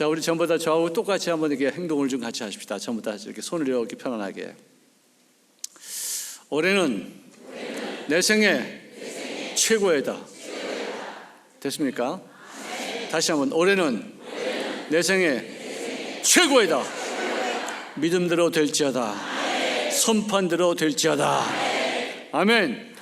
자, 우리 전부 다 저하고 똑같이 한번 이렇게 행동을 좀 같이 하십시다. 전부 다 이렇게 손을 이렇게 편안하게. 올해는 내 생애 최고의 해다. 됐습니까? 다시 한번, 올해는 내 생애 최고의 해다. 믿음대로 될지어다. 선판대로 될지어다. 아멘.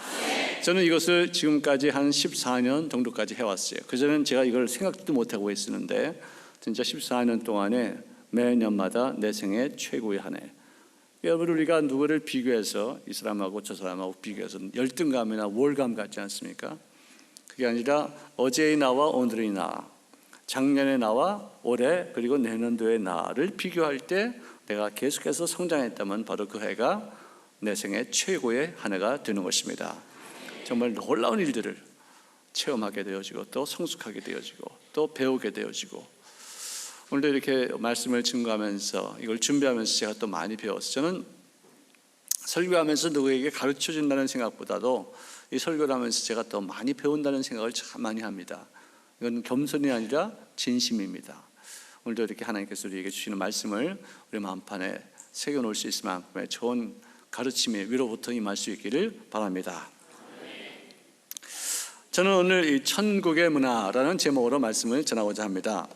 저는 이것을 지금까지 한 14년 정도까지 해왔어요. 그전에는 제가 이걸 생각도 못하고 있었는데 진짜 14년 동안에 매년마다 내 생애 최고의 한 해. 여러분, 우리가 누구를 비교해서 이 사람하고 저 사람하고 비교해서 열등감이나 우월감 갖지 않습니까? 그게 아니라 어제의 나와 오늘의 나, 작년의 나와 올해 그리고 내년도의 나를 비교할 때 내가 계속해서 성장했다면 바로 그 해가 내 생애 최고의 한 해가 되는 것입니다. 정말 놀라운 일들을 체험하게 되어지고 또 성숙하게 되어지고 또 배우게 되어지고, 오늘도 이렇게 말씀을 증거하면서 이걸 준비하면서 제가 또 많이 배웠어요. 저는 설교하면서 누구에게 가르쳐 준다는 생각보다도 이 설교를 하면서 제가 또 많이 배운다는 생각을 참 많이 합니다. 이건 겸손이 아니라 진심입니다. 오늘도 이렇게 하나님께서 우리에게 주시는 말씀을 우리 마음판에 새겨놓을 수 있을 만큼의 좋은 가르침의 위로부터 임할 수 있기를 바랍니다. 저는 오늘 이 천국의 문화라는 제목으로 말씀을 전하고자 합니다.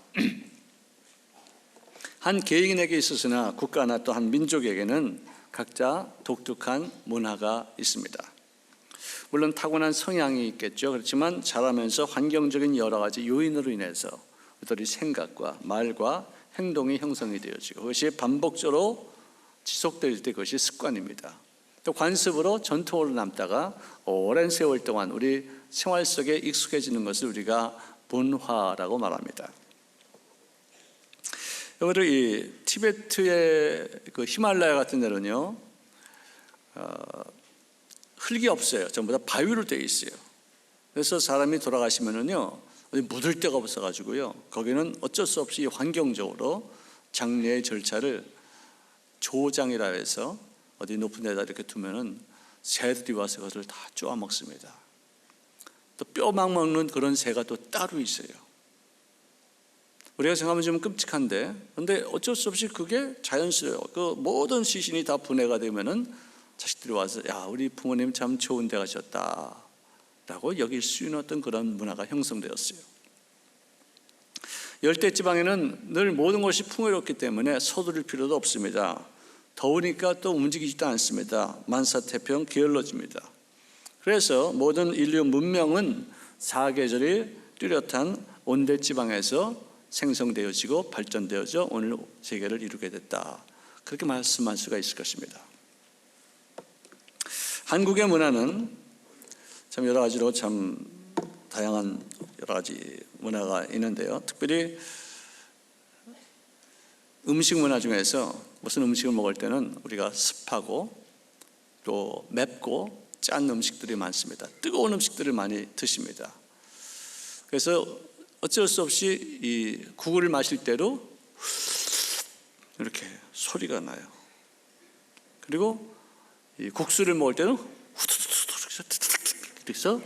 한 개인에게 있어서나 국가나 또 한 민족에게는 각자 독특한 문화가 있습니다. 물론 타고난 성향이 있겠죠. 그렇지만 자라면서 환경적인 여러 가지 요인으로 인해서 그들의 생각과 말과 행동이 형성이 되어지고 그것이 반복적으로 지속될 때 그것이 습관입니다. 또 관습으로 전통으로 남다가 오랜 세월 동안 우리 생활 속에 익숙해지는 것을 우리가 문화라고 말합니다. 여러분, 이 티베트의 그 히말라야 같은 데는요, 흙이 없어요. 전부 다 바위로 되어 있어요. 그래서 사람이 돌아가시면은요, 묻을 데가 없어가지고요, 거기는 어쩔 수 없이 환경적으로 장례의 절차를 조장이라 해서 어디 높은 데다 이렇게 두면은 새들이 와서 그것을 다 쪼아 먹습니다. 또 뼈막 먹는 그런 새가 또 따로 있어요. 우리가 생각하면 좀 끔찍한데, 근데 어쩔 수 없이 그게 자연스러워요. 그 모든 시신이 다 분해가 되면은 자식들이 와서 야, 우리 부모님 참 좋은 데 가셨다 라고 여길 수 있는 어떤 그런 문화가 형성되었어요. 열대지방에는 늘 모든 것이 풍요롭기 때문에 서두를 필요도 없습니다. 더우니까 또 움직이지도 않습니다. 만사태평 게을러집니다. 그래서 모든 인류 문명은 사계절이 뚜렷한 온대지방에서 생성되어지고 발전되어져 오늘 세계를 이루게 됐다. 그렇게 말씀할 수가 있을 것입니다. 한국의 문화는 참 여러 가지로 참 다양한 여러 가지 문화가 있는데요. 특별히 음식 문화 중에서 무슨 음식을 먹을 때는 우리가 습하고 또 맵고 짠 음식들이 많습니다. 뜨거운 음식들을 많이 드십니다. 그래서 어쩔 수 없이 이 국을 마실 때도 이렇게 소리가 나요. 그리고 이 국수를 먹을 때는 그래서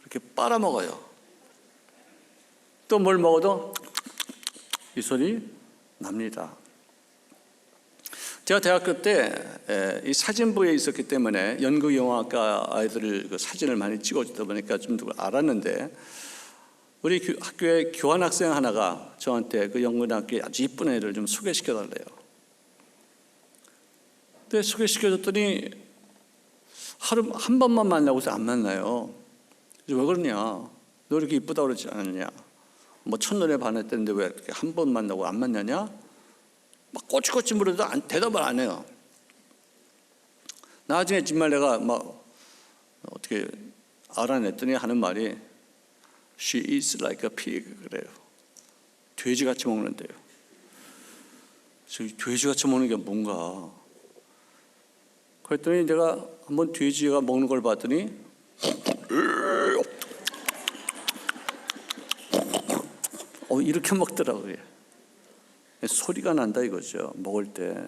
이렇게 빨아먹어요. 또 뭘 먹어도 이 소리 납니다. 제가 대학교 때 이 사진부에 있었기 때문에 연극영화과 아이들을 그 사진을 많이 찍어주다 보니까 좀 알았는데, 우리 학교에 교환학생 하나가 저한테 그 연극학교에 아주 이쁜 애를 좀 소개시켜달래요. 근데 소개시켜줬더니 하루 한 번만 만나고서 안 만나요. 그래서 왜 그러냐? 너 이렇게 이쁘다고 그러지 않았냐? 뭐 첫눈에 반했다는데 왜 이렇게 한 번 만나고 안 만나냐? 막 꼬치꼬치 물어도 대답을 안 해요. 나중에 정말 내가 막 어떻게 알아냈더니 하는 말이 She is like a pig 그래요. 돼지같이 먹는데요. 그래서 돼지같이 먹는 게 뭔가? 그랬더니 내가 한번 돼지가 먹는 걸 봤더니 이렇게 먹더라고요. 소리가 난다 이거죠. 먹을 때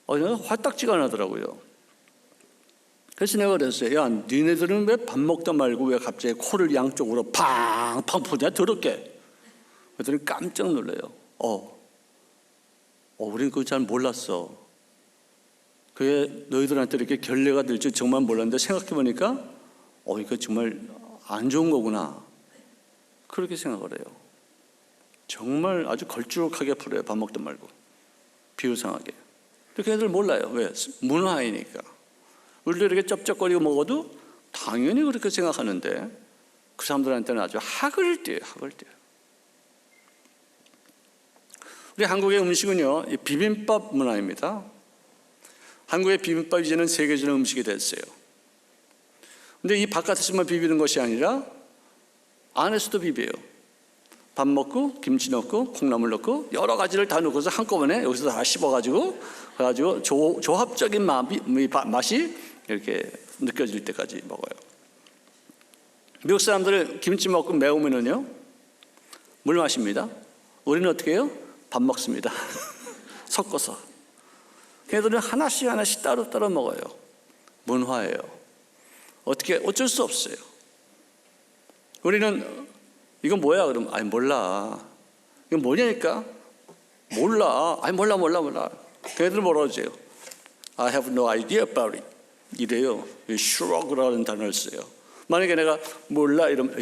화딱지가 나더라고요. 그래서 내가 그랬어요. 야, 니네들은 왜 밥 먹다 말고 왜 갑자기 코를 양쪽으로 팡팡 푸냐, 더럽게. 그랬더니 깜짝 놀래요. 우리는 그거 잘 몰랐어. 그게 너희들한테 이렇게 결례가 될 줄 정말 몰랐는데 생각해보니까 이거 정말 안 좋은 거구나. 그렇게 생각을 해요. 정말 아주 걸쭉하게 풀어요. 밥 먹다 말고. 비유상하게. 근데 걔들 몰라요. 왜? 문화이니까. 우리도 이렇게 쩝쩝거리고 먹어도 당연히 그렇게 생각하는데 그 사람들한테는 아주 학을 띄어요. 학을 띄어요. 우리 한국의 음식은요, 비빔밥 문화입니다. 한국의 비빔밥이 이제는 세계적인 음식이 됐어요. 근데 이 바깥에서만 비비는 것이 아니라 안에서도 비벼요. 밥 먹고 김치 넣고 콩나물 넣고 여러 가지를 다 넣고서 한꺼번에 여기서 다 씹어가지고 그래가지고 조합적인 맛이 이렇게 느껴질 때까지 먹어요. 미국 사람들 김치 먹고 매우면은요 물 마십니다. 우리는 어떻게 해요? 밥 먹습니다. 섞어서. 걔들은 하나씩 따로따로 먹어요. 문화예요. 어쩔 수 없어요. 우리는 이건 뭐야? 그러면 몰라. 이건 뭐냐니까? 몰라. 몰라. 걔들 뭐라고 하세요? I have no idea about it. 이래요. shrug라는 단어를 써요. 만약에 내가 몰라 이러면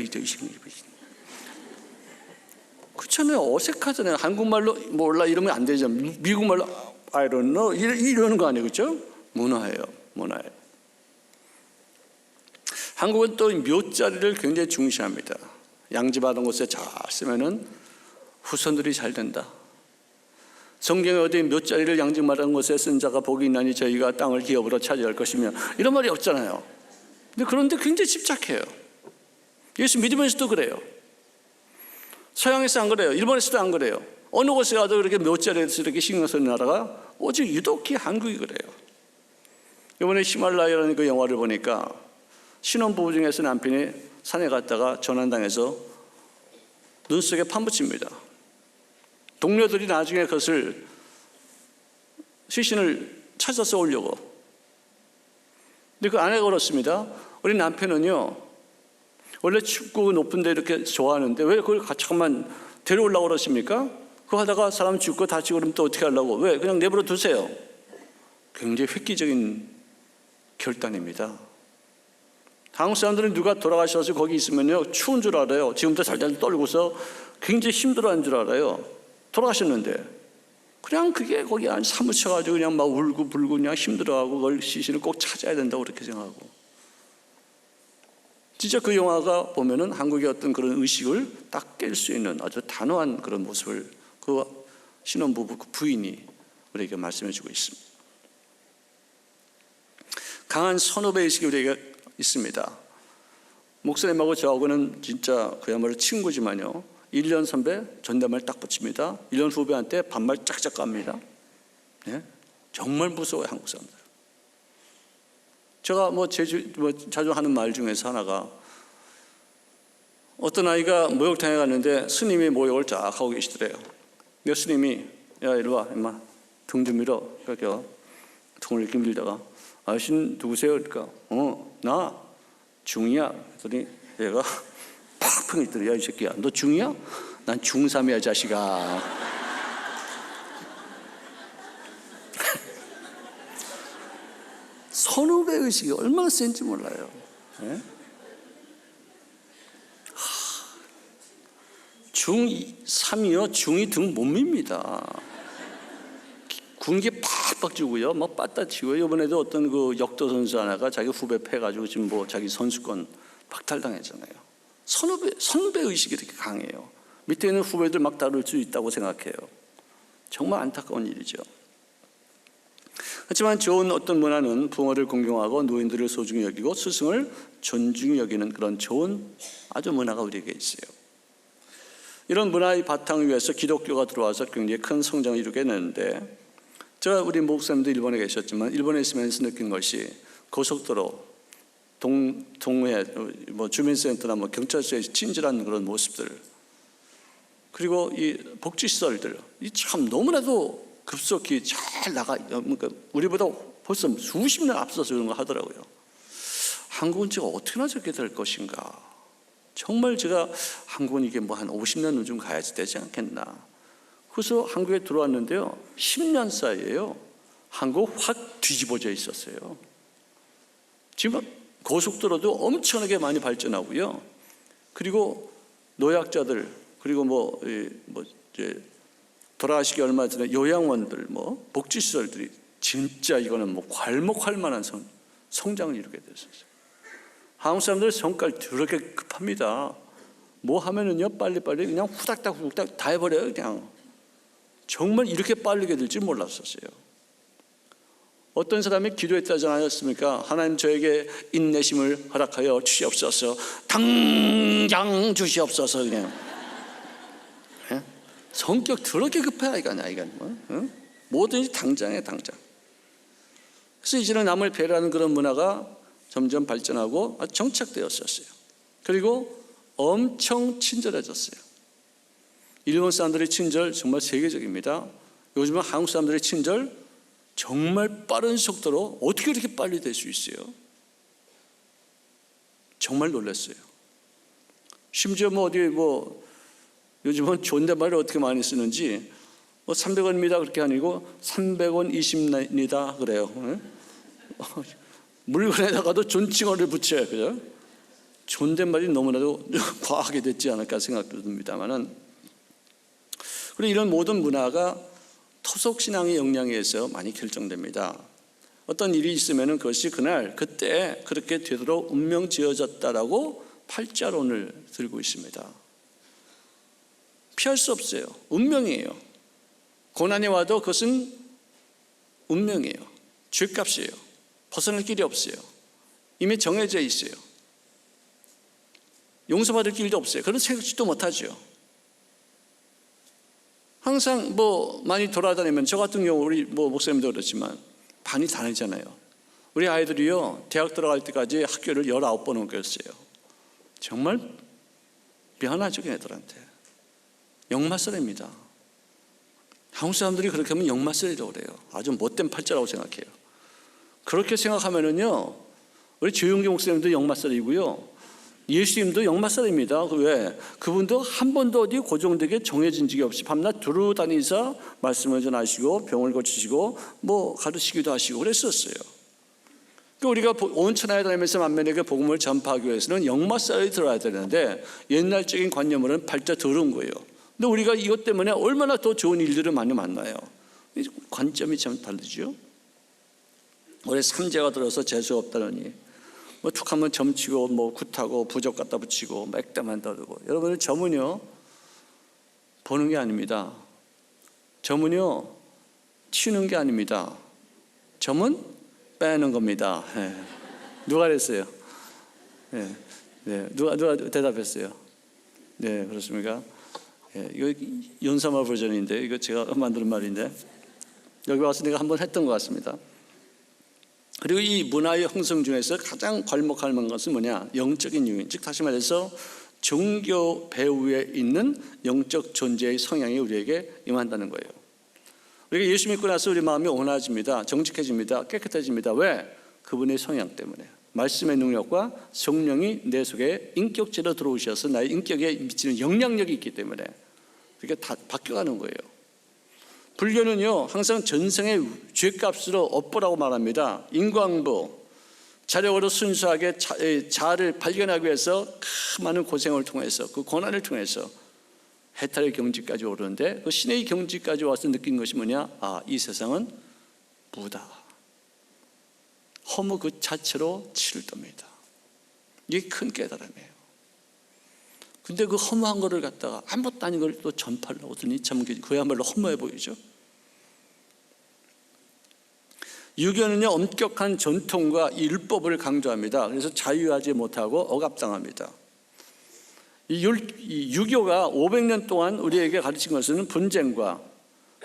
그렇잖아요. 어색하잖아요. 한국말로 몰라 이러면 안 되잖아요. 미국말로 I don't know 이러는 거 아니에요. 그렇죠? 문화예요. 한국은 또 묘자리를 굉장히 중시합니다. 양지바른 곳에 잘 쓰면은 후손들이 잘 된다. 성경에 어디 묘자리를 양지바른 곳에 쓴 자가 복이 있나니 저희가 땅을 기업으로 차지할 것이며 이런 말이 없잖아요. 그런데 굉장히 집착해요. 예수 믿으면서도 그래요. 서양에서 안 그래요. 일본에서도 안 그래요. 어느 곳에 가도 이렇게 묘자리에서 이렇게 신경 쓰는 나라가 오직 유독히 한국이 그래요. 이번에 히말라야라는 그 영화를 보니까 신혼부부 중에서 남편이 산에 갔다가 전환당해서 눈 속에 파묻힙니다. 동료들이 나중에 그것을 시신을 찾아서 오려고. 근데 그 아내가 그렇습니다. 우리 남편은요 원래 춥고 높은 데 이렇게 좋아하는데 왜 그걸 잠깐만 데려오려고 그러십니까? 그거 하다가 사람 죽고 다치고 그러면 또 어떻게 하려고? 왜? 그냥 내버려 두세요. 굉장히 획기적인 결단입니다. 한국 사람들은 누가 돌아가셔서 거기 있으면요 추운 줄 알아요. 지금도 잘잘 떨고서 굉장히 힘들어하는 줄 알아요. 돌아가셨는데 그냥 그게 거기 안 사무쳐가지고 그냥 막 울고 불고 그냥 힘들어하고 그걸 시신을 꼭 찾아야 된다고 그렇게 생각하고. 진짜 그 영화가 보면은 한국의 어떤 그런 의식을 딱 깰 수 있는 아주 단호한 그런 모습을 그 신혼부부 그 부인이 우리에게 말씀해주고 있습니다. 강한 선후배 의식이 우리에게 있습니다. 목사님하고 저하고는 진짜 그야말로 친구지만요 1년 선배 존댓말 딱 붙입니다. 1년 후배한테 반말 짝짝 갑니다. 네? 정말 무서워요 한국 사람들. 제가 자주 하는 말 중에서 하나가 어떤 아이가 목욕탕에 갔는데 스님이 목욕을 쫙 하고 계시더래요. 내 스님이 야 이리 와 임마 등 좀 밀어. 그렇게 등을 이렇게 밀다가 아저씨는 누구세요? 그러니까 나 중이야. 그랬더니 얘가 팍 있더래. 야 이 새끼야 너 중이야? 난 중3이야 자식아. 선후배 의식이 얼마나 센지 몰라요. 네? 중3이요 중2 등 못 밉니다. 군기 팍팍 주고요 막 빠따치고. 이번에도 어떤 그 역도 선수 하나가 자기 후배 패가지고 지금 자기 선수권 박탈당했잖아요. 선배 의식이 이렇게 강해요. 밑에 있는 후배들 막 다룰 수 있다고 생각해요. 정말 안타까운 일이죠. 하지만 좋은 어떤 문화는 부모를 공경하고 노인들을 소중히 여기고 스승을 존중히 여기는 그런 좋은 아주 문화가 우리에게 있어요. 이런 문화의 바탕 위에서 기독교가 들어와서 굉장히 큰 성장을 이루게 되는데 제가 우리 목사님도 일본에 계셨지만 일본에 있으면서 느낀 것이 고속도로 동해 주민센터나 경찰서에 친절한 그런 모습들 그리고 이 복지시설들 이 참 너무나도 급속히 잘 나가. 그러니까 우리보다 벌써 수십 년 앞서서 그런 거 하더라고요. 한국은 제가 어떻게나 저렇게 될 것인가. 정말 제가 한국은 이게 뭐 한 50년 좀 가야지 되지 않겠나. 그래서 한국에 들어왔는데요, 10년 사이에요 한국 확 뒤집어져 있었어요. 지금 고속도로도 엄청나게 많이 발전하고요. 그리고 노약자들, 그리고 이제 돌아가시기 얼마 전에 요양원들, 복지시설들이 진짜 이거는 괄목할 만한 성장을 이루게 됐었어요. 한국 사람들 성깔 더럽게 급합니다. 뭐 하면은요, 빨리빨리 그냥 후닥닥 다 해버려요, 그냥. 정말 이렇게 빠르게 될 줄 몰랐었어요. 어떤 사람이 기도했다지 않았습니까? 하나님 저에게 인내심을 허락하여 주시옵소서. 당장 주시옵소서. 그냥 성격 더럽게 급해 이건 뭐? 뭐든지 당장에 당장. 그래서 이제는 남을 배려하는 그런 문화가 점점 발전하고 정착되었었어요. 그리고 엄청 친절해졌어요. 일본 사람들의 친절 정말 세계적입니다. 요즘은 한국 사람들의 친절 정말 빠른 속도로 어떻게 이렇게 빨리 될 수 있어요? 정말 놀랐어요. 심지어 요즘은 존댓말을 어떻게 많이 쓰는지 300원입니다 그렇게 아니고 300원 20입니다 그래요. 물건에다가도 존칭어를 붙여요. 그죠? 존댓말이 너무나도 과하게 됐지 않을까 생각도 듭니다만은, 그리고 이런 모든 문화가 토속신앙의 영향에 의해서 많이 결정됩니다. 어떤 일이 있으면 그것이 그때 그렇게 되도록 운명 지어졌다라고 팔자론을 들고 있습니다. 피할 수 없어요. 운명이에요. 고난이 와도 그것은 운명이에요. 죗값이에요. 벗어날 길이 없어요. 이미 정해져 있어요. 용서받을 길도 없어요. 그런 생각지도 못하죠. 항상 많이 돌아다니면, 저 같은 경우 우리 목사님도 그렇지만 반이 다르잖아요. 우리 아이들이요, 대학 들어갈 때까지 학교를 19번 옮겼어요. 정말 미안하죠, 걔네들한테. 역마살입니다. 한국 사람들이 그렇게 하면 역마살이라고 그래요. 아주 못된 팔자라고 생각해요. 그렇게 생각하면은요, 우리 조용기 목사님도 역마살이고요, 예수님도 역마살입니다. 왜? 그분도 한 번도 어디 고정되게 정해진 적이 없이 밤낮 두루 다니면서 말씀을 전하시고 병을 고치시고 가르치기도 하시고 그랬었어요. 우리가 온 천하에 다니면서 만민에게 복음을 전파하기 위해서는 역마살이 들어야 되는데, 옛날적인 관념으로는 팔자 더러운 거예요. 근데 우리가 이것 때문에 얼마나 더 좋은 일들을 많이 만나요. 관점이 참 다르죠. 올해 삼재가 들어서 재수 없다느니 툭하면 점치고 굿하고 부적 갖다 붙이고 액담만 떠들고. 여러분들, 점은요 보는 게 아닙니다. 점은요 튀는 게 아닙니다. 점은 빼는 겁니다. 누가 그랬어요? 누가 대답했어요? 네, 그렇습니까? 이거 연사마 버전인데, 이거 제가 만든 말인데 여기 와서 내가 한번 했던 것 같습니다. 그리고 이 문화의 형성 중에서 가장 괄목할 만한 것은 뭐냐? 영적인 유인, 즉 다시 말해서 종교 배후에 있는 영적 존재의 성향이 우리에게 임한다는 거예요. 우리가 예수 믿고 나서 우리 마음이 온화해집니다. 정직해집니다. 깨끗해집니다. 왜? 그분의 성향 때문에. 말씀의 능력과 성령이 내 속에 인격체로 들어오셔서 나의 인격에 미치는 영향력이 있기 때문에 그게 다 바뀌어가는 거예요. 불교는요 항상 전생의 죄값으로 업보라고 말합니다. 인광보, 자력으로 순수하게 자아를 발견하기 위해서 많은 고생을 통해서, 그 고난을 통해서 해탈의 경지까지 오르는데, 그 신의 경지까지 와서 느낀 것이 뭐냐? 이 세상은 무다, 허무 그 자체로 치를 떱니다. 이게 큰 깨달음이에요. 근데 그 허무한 거를 갖다가 아무것도 아닌 걸 또 전파하려고 하더니 참 그야말로 허무해 보이죠. 유교는요 엄격한 전통과 율법을 강조합니다. 그래서 자유하지 못하고 억압당합니다. 이 유교가 500년 동안 우리에게 가르친 것은 분쟁과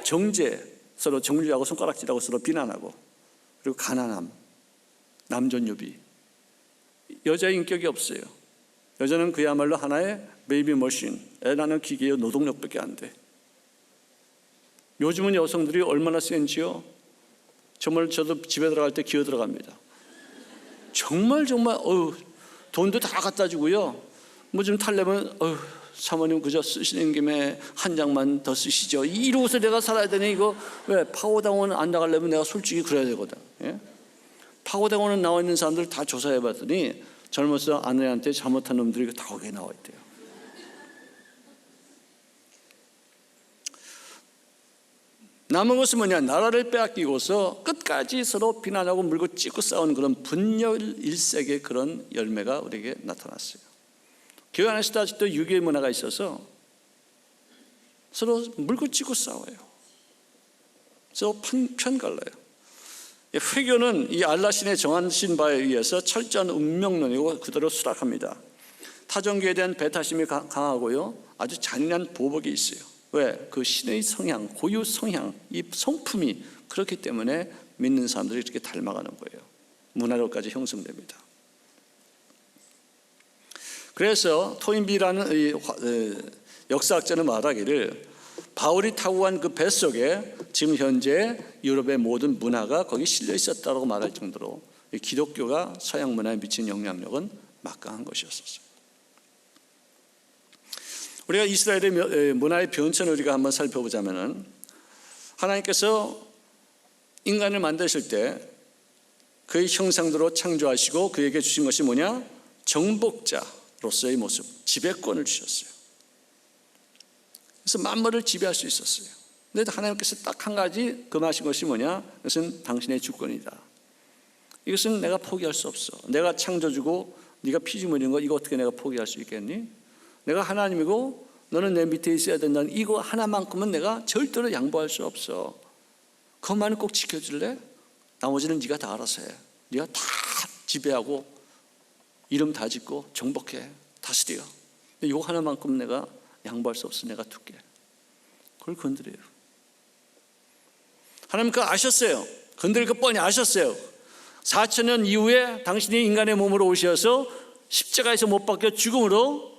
정죄, 서로 정죄하고 손가락질하고 서로 비난하고, 그리고 가난함, 남존유비. 여자의 인격이 없어요. 여자는 그야말로 하나의 베이비 머신, 애 낳는 기계의 노동력밖에 안 돼. 요즘은 여성들이 얼마나 센지요? 정말 저도 집에 들어갈 때 기어 들어갑니다. 정말 돈도 다 갖다 주고요. 뭐 좀 탈려면 사모님 그저 쓰시는 김에 한 장만 더 쓰시죠. 이러고서 내가 살아야 되니 이거 왜 파고당원 안 나가려면 내가 솔직히 그래야 되거든. 예? 파고당원은 나와 있는 사람들 다 조사해봤더니 젊어서 아내한테 잘못한 놈들이 다 거기에 나와 있대요. 남은 것은 뭐냐? 나라를 빼앗기고서 끝까지 서로 비난하고 물고 찢고 싸우는 그런 분열일색의 그런 열매가 우리에게 나타났어요. 교회 안에서도 아직도 유교의 문화가 있어서 서로 물고 찢고 싸워요. 서로 편갈라요. 회교는 이 알라신의 정하신 바에 의해서 철저한 운명론이고 그대로 수락합니다. 타종교에 대한 배타심이 강하고요, 아주 잔인한 보복이 있어요. 왜? 그 신의 성향, 고유 성향, 이 성품이 그렇기 때문에 믿는 사람들이 이렇게 닮아가는 거예요. 문화로까지 형성됩니다. 그래서 토인비라는 역사학자는 말하기를 바울이 타고 간 그 뱃속에 지금 현재 유럽의 모든 문화가 거기 실려 있었다고 말할 정도로 기독교가 서양 문화에 미친 영향력은 막강한 것이었어요. 우리가 이스라엘의 문화의 변천을 우리가 한번 살펴보자면은, 하나님께서 인간을 만드실 때 그의 형상대로 창조하시고 그에게 주신 것이 뭐냐? 정복자로서의 모습, 지배권을 주셨어요. 그래서 만물을 지배할 수 있었어요. 그런데 하나님께서 딱 한 가지 금하신 것이 뭐냐? 이것은 당신의 주권이다. 이것은 내가 포기할 수 없어. 내가 창조주고 네가 피조물인 거 이거 어떻게 내가 포기할 수 있겠니? 내가 하나님이고 너는 내 밑에 있어야 된다는 이거 하나만큼은 내가 절대로 양보할 수 없어. 그것만은 꼭 지켜줄래? 나머지는 네가 다 알아서 해. 네가 다 지배하고 이름 다 짓고 정복해, 다스려. 근데 이거 하나만큼 내가 양보할 수 없어. 내가 둘게. 그걸 건드려요. 하나님 그거 아셨어요. 건드릴 거 뻔히 아셨어요. 4,000년 이후에 당신이 인간의 몸으로 오셔서 십자가에서 못 박혀 죽음으로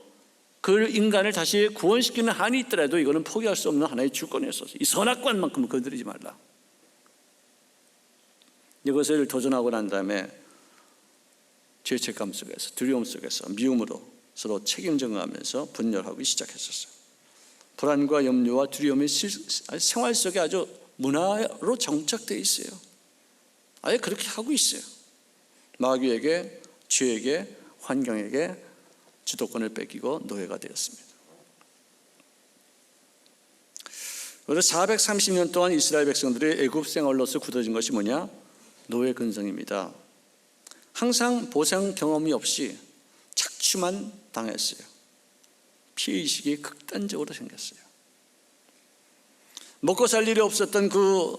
그 인간을 다시 구원시키는 한이 있더라도 이거는 포기할 수 없는 하나의 주권이었어요. 이 선악관만큼은 건드리지 말라. 이것을 도전하고 난 다음에 죄책감 속에서, 두려움 속에서, 미움으로 서로 책임 전가하면서 분열하기 시작했었어요. 불안과 염려와 두려움이 생활 속에 아주 문화로 정착되어 있어요. 아예 그렇게 하고 있어요. 마귀에게, 죄에게, 환경에게 주도권을 뺏기고 노예가 되었습니다. 그래서 430년 동안 이스라엘 백성들이 애굽 생활로서 굳어진 것이 뭐냐? 노예 근성입니다. 항상 보상 경험이 없이 착취만 당했어요. 피해의식이 극단적으로 생겼어요. 먹고 살 일이 없었던 그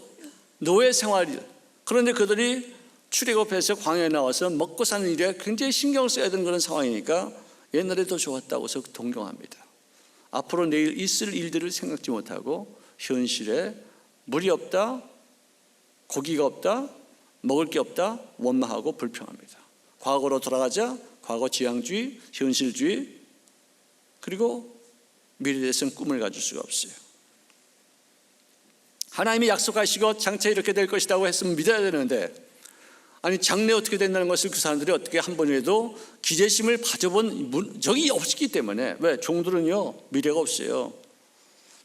노예 생활, 그런데 그들이 출애굽해서 광야에 나와서 먹고 사는 일에 굉장히 신경을 써야 되는 그런 상황이니까 옛날에 더 좋았다고 해서 동경합니다. 앞으로 내일 있을 일들을 생각지 못하고 현실에 물이 없다, 고기가 없다, 먹을 게 없다 원망하고 불평합니다. 과거로 돌아가자, 과거 지향주의, 현실주의, 그리고 미래에 대해서는 꿈을 가질 수가 없어요. 하나님이 약속하시고 장차 이렇게 될 것이라고 했으면 믿어야 되는데, 아니 장래 어떻게 된다는 것을 그 사람들이 어떻게 한 번이라도 기대심을 가져본 적이 없기 때문에. 왜? 종들은요 미래가 없어요.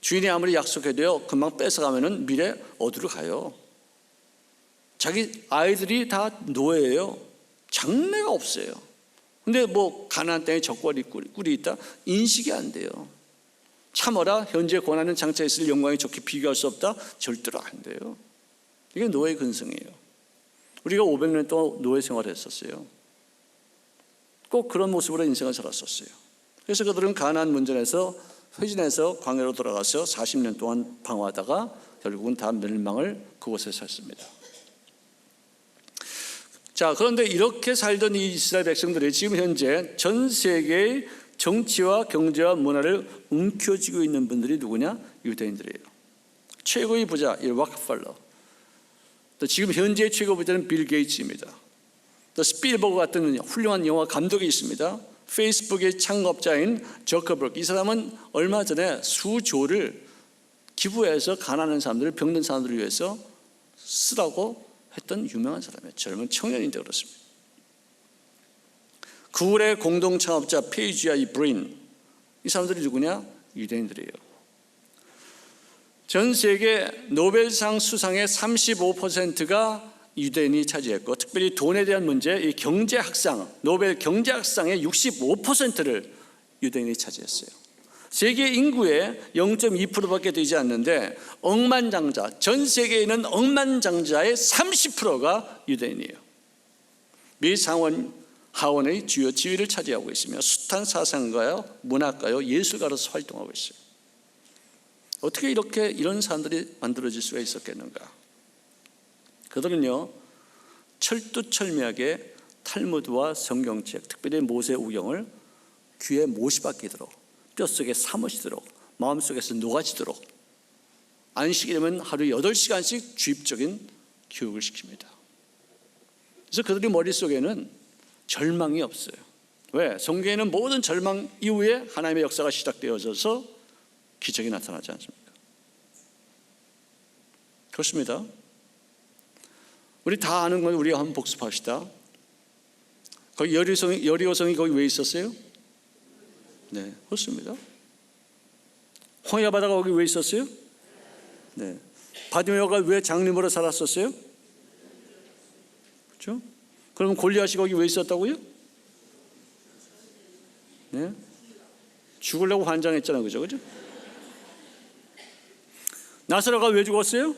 주인이 아무리 약속해도요 금방 뺏어가면은 미래 어디로 가요? 자기 아이들이 다 노예예요. 장래가 없어요. 근데 뭐 가나안 땅에 적과리 꿀이 있다? 인식이 안 돼요. 참어라, 현재 권하는 장차 있을 영광이 좋게 비교할 수 없다? 절대로 안 돼요. 이게 노예 근성이에요. 우리가 500년 동안 노예 생활을 했었어요. 꼭 그런 모습으로 인생을 살았었어요. 그래서 그들은 가나안 문전에서 회진해서 광야로 돌아가서 40년 동안 방황하다가 결국은 다 멸망을 그곳에 샀습니다. 자, 그런데 이렇게 살던 이 이스라엘 백성들이 지금 현재 전 세계의 정치와 경제와 문화를 움켜쥐고 있는 분들이 누구냐? 유대인들이에요. 최고의 부자 이 록펠러, 또 지금 현재의 최고 부자는 빌 게이츠입니다. 또 스필버그 같은 훌륭한 영화 감독이 있습니다. 페이스북의 창업자인 저커버그, 이 사람은 얼마 전에 수조를 기부해서 가난한 사람들, 병든 사람들을 위해서 쓰라고 했던 유명한 사람이에요. 젊은 청년인데 그렇습니다. 구글의 공동 창업자 페이지와 이 브린, 이 사람들이 누구냐? 유대인들이에요. 전 세계 노벨상 수상의 35%가 유대인이 차지했고, 특별히 돈에 대한 문제, 이 경제학상, 노벨 경제학상의 65%를 유대인이 차지했어요. 세계 인구의 0.2%밖에 되지 않는데 억만장자, 전 세계에 있는 억만장자의 30%가 유대인이에요. 미 상원 하원의 주요 지위를 차지하고 있으며 숱한 사상가요, 문학가요, 예술가로서 활동하고 있어요. 어떻게 이런 사람들이 만들어질 수가 있었겠는가? 그들은요, 철두철미하게 탈무드와 성경책, 특별히 모세우경을 귀에 못이 박히도록, 뼛속에 사무치도록, 마음속에서 녹아지도록 안식이 되면 하루 8시간씩 주입적인 교육을 시킵니다. 그래서 그들의 머릿속에는 절망이 없어요. 왜? 성경에는 모든 절망 이후에 하나님의 역사가 시작되어져서 기적이 나타나지 않습니까? 그렇습니다. 우리 다 아는 건 우리 한번 복습합시다. 거기 여리고성이 거기 왜 있었어요? 네, 그렇습니다. 홍해 바다가 거기 왜 있었어요? 네. 바디메오가 왜 장님으로 살았었어요? 그렇죠? 그럼 골리앗이 거기 왜 있었다고요? 네. 죽으려고 환장했잖아요, 그죠? 그죠? 나사로가 왜 죽었어요?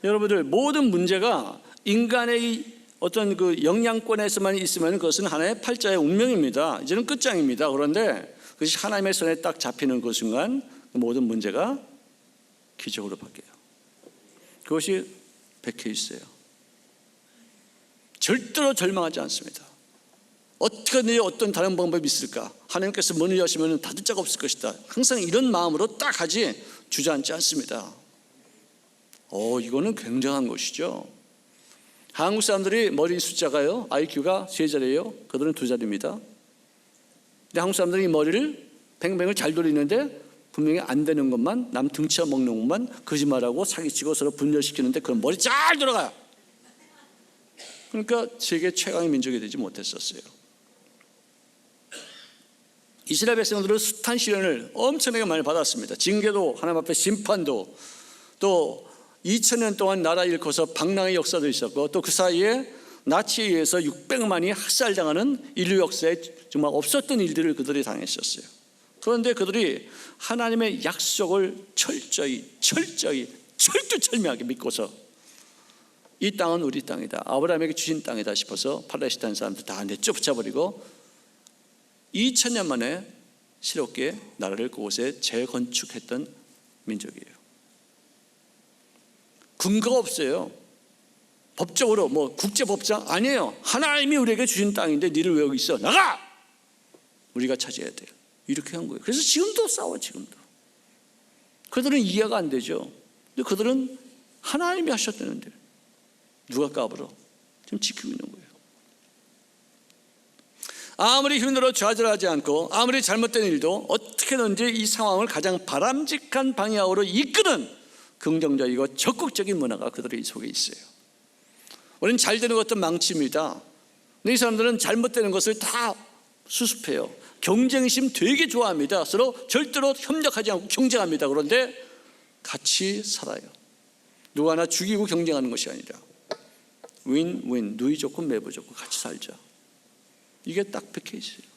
여러분들, 모든 문제가 인간의 어떤 그 영향권에서만 있으면 그것은 하나의 팔자의 운명입니다. 이제는 끝장입니다. 그런데 그것이 하나님의 손에 딱 잡히는 그 순간 모든 문제가 기적으로 바뀌어요. 그것이 백케이스예요. 절대로 절망하지 않습니다. 어떻게 어떤 다른 방법이 있을까? 하나님께서 문을 여시면 닫을 자가 없을 것이다. 항상 이런 마음으로 딱 하지 주저앉지 않습니다. 이거는 굉장한 것이죠. 한국 사람들이 머리 숫자가요, IQ가 3자리예요. 그들은 2자리입니다. 근데 한국 사람들이 머리를 뱅뱅을 잘 돌리는데 분명히 안 되는 것만, 남 등쳐 먹는 것만 거짓말하고 사기치고 서로 분열시키는데 그런 머리 잘 돌아가요. 그러니까 세계 최강의 민족이 되지 못했었어요. 이스라엘 백성들은 숱한 시련을 엄청나게 많이 받았습니다. 징계도, 하나님 앞에 심판도, 또 2000년 동안 나라 잃고서 방랑의 역사도 있었고, 또 그 사이에 나치에 의해서 600만이 학살당하는 인류 역사에 정말 없었던 일들을 그들이 당했었어요. 그런데 그들이 하나님의 약속을 철두철미하게 믿고서 이 땅은 우리 땅이다, 아브라함에게 주신 땅이다 싶어서 팔레스타인 사람들 다 내쫓아버리고 2000년 만에 새롭게 나라를 그곳에 재건축했던 민족이에요. 근거가 없어요. 법적으로 국제법상 아니에요. 하나님이 우리에게 주신 땅인데 니를 왜 여기 있어? 나가! 우리가 차지해야 돼요. 이렇게 한 거예요. 그래서 지금도 싸워. 지금도 그들은 이해가 안 되죠. 근데 그들은 하나님이 하셨다는데 누가 까불어? 지금 지키고 있는 거예요. 아무리 힘들어 좌절하지 않고 아무리 잘못된 일도 어떻게든지 이 상황을 가장 바람직한 방향으로 이끄는 긍정적이고 적극적인 문화가 그들의 속에 있어요. 우리는 잘 되는 것도 망칩니다. 근데 이 사람들은 잘못되는 것을 다 수습해요. 경쟁심 되게 좋아합니다. 서로 절대로 협력하지 않고 경쟁합니다. 그런데 같이 살아요. 누구 하나 죽이고 경쟁하는 것이 아니라 윈윈, 누이 좋고 매부 좋고 같이 살자. 이게 딱 백케이스예요.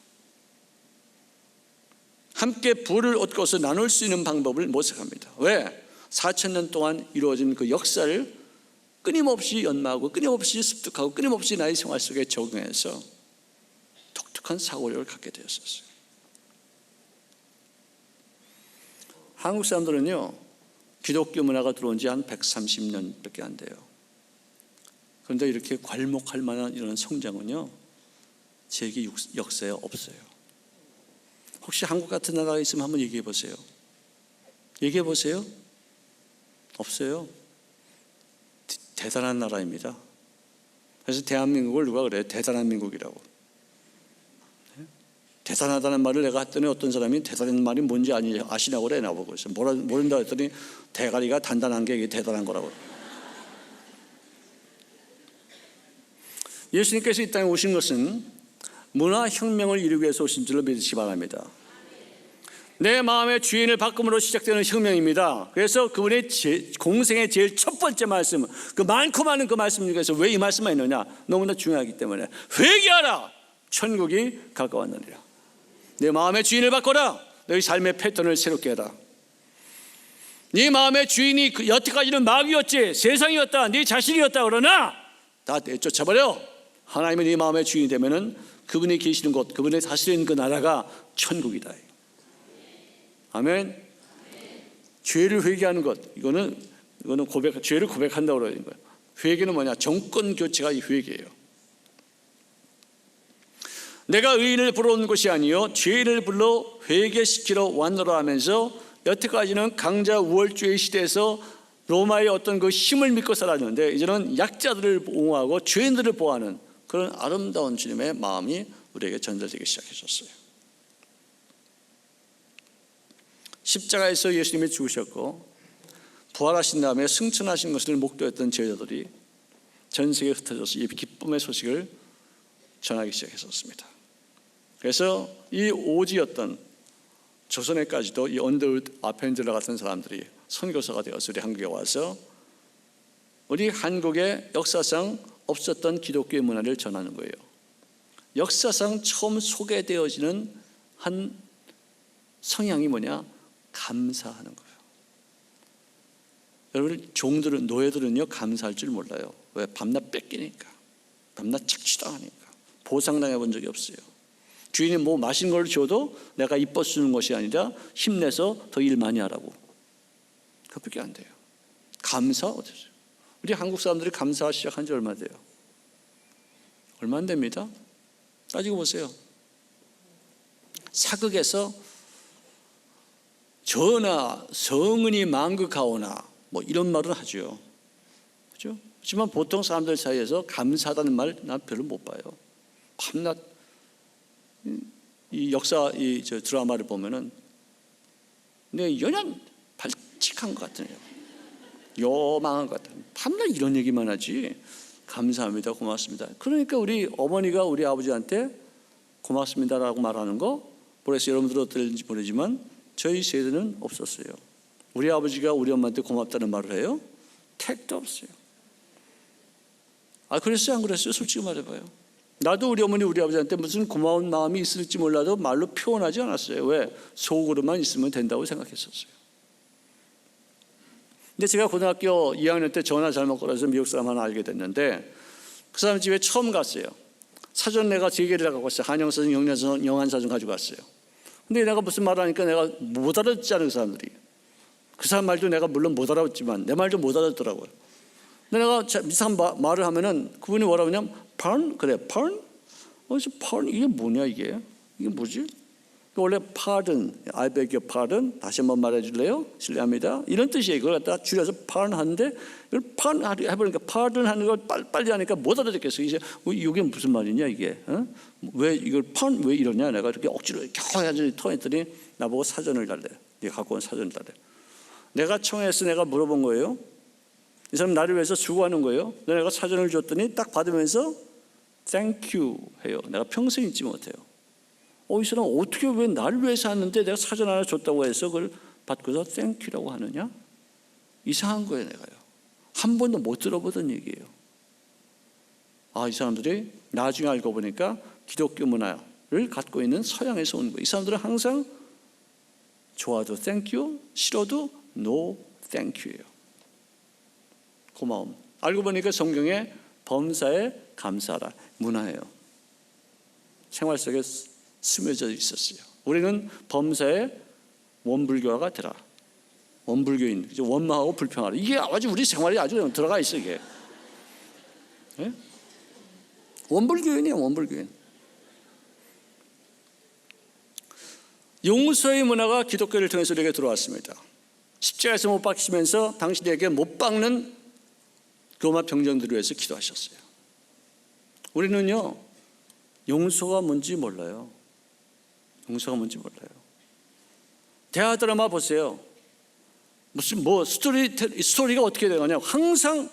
함께 부를 얻고서 나눌 수 있는 방법을 모색합니다. 왜? 4000년 동안 이루어진 그 역사를 끊임없이 연마하고 끊임없이 습득하고 끊임없이 나의 생활 속에 적용해서 독특한 사고력을 갖게 되었었어요. 한국 사람들은요, 기독교 문화가 들어온 지 한 130년밖에 안 돼요. 그런데 이렇게 괄목할 만한 이런 성장은요, 세계 역사에 없어요. 혹시 한국 같은 나라가 있으면 한번 얘기해 보세요. 얘기해 보세요. 없어요. 대단한 나라입니다. 그래서 대한민국을 누가 그래요? 대단한 민국이라고. 대단하다는 말을 내가 했더니 어떤 사람이 대단한 말이 뭔지 아시냐고 그래 나보고. 모른다 했더니 대가리가 단단한 게 대단한 거라고. 예수님께서 이 땅에 오신 것은 문화혁명을 이루기 위해서 오신 줄로 믿으시기 바랍니다. 내 마음의 주인을 바꿈으로 시작되는 혁명입니다. 그래서 그분의 공생의 제일 첫 번째 말씀, 그 많고 많은 그 말씀 중에서 왜 이 말씀만 있느냐? 너무나 중요하기 때문에 회개하라! 천국이 가까웠느니라. 내 마음의 주인을 바꿔라. 너희 삶의 패턴을 새롭게 해라. 네 마음의 주인이 여태까지는 마귀였지, 세상이었다, 네 자신이었다. 그러나 다 내쫓아버려. 하나님이 네 마음의 주인이 되면은 그분이 계시는 곳, 그분이 다스리는 그 나라가 천국이다. 아멘. 죄를 회개하는 것, 이거는 죄를 고백한다고 그러는 거예요. 회개는 뭐냐? 정권 교체가 이 회개예요. 내가 의인을 불러온 것이 아니요 죄인을 불러 회개시키러 왔노라 하면서 여태까지는 강자 우월주의 시대에서 로마의 어떤 그 힘을 믿고 살았는데 이제는 약자들을 보호하고 죄인들을 보호하는 그런 아름다운 주님의 마음이 우리에게 전달되기 시작하셨어요. 십자가에서 예수님이 죽으셨고 부활하신 다음에 승천하신 것을 목도했던 제자들이 전 세계에 흩어져서 이 기쁨의 소식을 전하기 시작했었습니다. 그래서 이 오지였던 조선에까지도 이 언더우드 아펜젤러 같은 사람들이 선교사가 되어서 우리 한국에 와서 우리 한국의 역사상 없었던 기독교의 문화를 전하는 거예요. 역사상 처음 소개되어지는 한 성향이 뭐냐? 감사하는 거예요. 여러분, 종들은, 노예들은요 감사할 줄 몰라요. 왜? 밤낮 뺏기니까, 밤낮 착취당하니까. 보상당해 본 적이 없어요. 주인이 뭐 맛있는 걸 줘도 내가 이뻐 주는 것이 아니라 힘내서 더 일 많이 하라고. 그것밖에 안 돼요. 감사 어디서? 우리 한국 사람들이 감사 시작한 지 얼마 돼요? 얼마 안 됩니다. 따지고 보세요. 사극에서 전하 성은이 만극하오나 뭐 이런 말은 하죠. 그렇죠? 하지만 보통 사람들 사이에서 감사하다는 말 난 별로 못 봐요. 밤낮 이 역사 저 드라마를 보면은 내 연연 발칙한 것 같아요. 요망한 것 같아요. 밤낮 이런 얘기만 하지. 감사합니다, 고맙습니다. 그러니까 우리 어머니가 우리 아버지한테 고맙습니다라고 말하는 거, 그래서 여러분들 어떨지 모르지만 저희 세대는 없었어요. 우리 아버지가 우리 엄마한테 고맙다는 말을 해요? 택도 없어요. 그랬어요, 안 그랬어요? 솔직히 말해봐요. 나도 우리 어머니 우리 아버지한테 무슨 고마운 마음이 있을지 몰라도 말로 표현하지 않았어요. 왜? 속으로만 있으면 된다고 생각했었어요. 근데 제가 고등학교 2학년 때 전화 잘못 걸어서 미국 사람 하나 알게 됐는데 그 사람 집에 처음 갔어요. 사전 내가 3개를 갖고 왔어요. 한영사전, 영한사전 가지고 왔어요. 근데 내가 무슨 말을 하니까 내가 못 알아듣잖아요, 그 사람들이. 그 사람 말도 내가 물론 못 알아듣지만 내 말도 못 알아듣더라고요. 근데 내가 이상한 말을 하면은 그분이 뭐라고 하냐면 pardon? 그래, pardon? pardon? 이게 뭐냐 이게? 이게 뭐지? 원래 pardon, I beg your pardon, 다시 한번 말해줄래요? 실례합니다. 이런 뜻이에요. 이걸 갖다 줄여서 pardon 하는데 이걸 pardon 해보니까 pardon 하는 걸 빨리 하니까 못 알아듣겠어요. 이제 이게 무슨 말이냐 이게? 어? 왜 이걸 pardon 왜 이러냐? 내가 이렇게 억지로 겨우 해가지고 통했더니 나보고 사전을 달래. 네가 갖고 온 사전을 달래. 내가 청해서 내가 물어본 거예요. 이 사람 나를 위해서 수고하는 거예요. 내가 사전을 줬더니 딱 받으면서 thank you 해요. 내가 평생 잊지 못해요. 이 사람 어떻게 왜 나를 위해서 하는데 내가 사전 하나 줬다고 해서 그걸 받고서 thank you라고 하느냐? 이상한 거예요, 내가요. 한 번도 못 들어보던 얘기예요. 이 사람들이 나중에 알고 보니까 기독교 문화를 갖고 있는 서양에서 온 거예요. 이 사람들은 항상 좋아도 thank you, 싫어도 no thank you예요. 고마움. 알고 보니까 성경에 범사에 감사하라 문화예요. 생활 속에 스며져 있었어요. 우리는 범사에 원불교화가 되라. 원불교인, 원망하고 불평하라. 이게 아주 우리 생활에 아주 들어가 있어 이게. 네? 원불교인이에요, 원불교인. 용서의 문화가 기독교를 통해서 우리에게 들어왔습니다. 십자가에서 못 박히시면서 당신에게 못 박는 로마 병정들을 위해서 기도하셨어요. 우리는요, 용서가 뭔지 몰라요. 용서가 뭔지 몰라요. 대화 드라마 보세요. 무슨 스토리가 어떻게 되느냐? 항상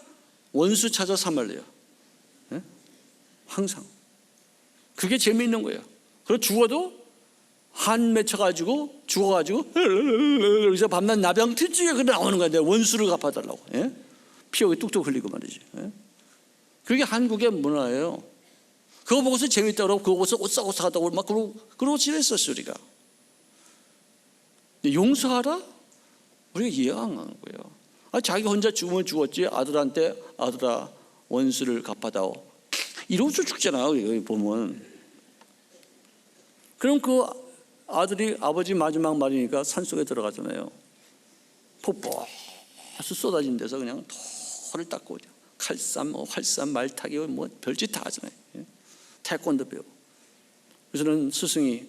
원수 찾아 사말려요. 네? 항상. 그게 재미있는 거예요. 그리고 죽어도 한 맺혀가지고 죽어가지고 그래서 밤낮 나병 트지에 그 나오는 거야. 원수를 갚아달라고. 예? 피 여기 뚝뚝 흘리고 말이지. 예? 그게 한국의 문화예요. 그거 보고서 재밌다고 그러고 그거 보고서 오싹오싹하다고 막 그러고 지냈었어 우리가. 용서하라? 우리가 이해가 안 가는 거예요. 자기 혼자 죽으면 죽었지 아들한테 아들아 원수를 갚아다오 이러고서 죽잖아요. 여기 보면. 그럼 그 아들이 아버지 마지막 말이니까 산속에 들어가잖아요. 폭포수 쏟아진 데서 그냥 돌을 닦고 칼쌈, 활쌈, 말타기 별짓 다 하잖아요. 태권도 배우고. 그래서는 스승이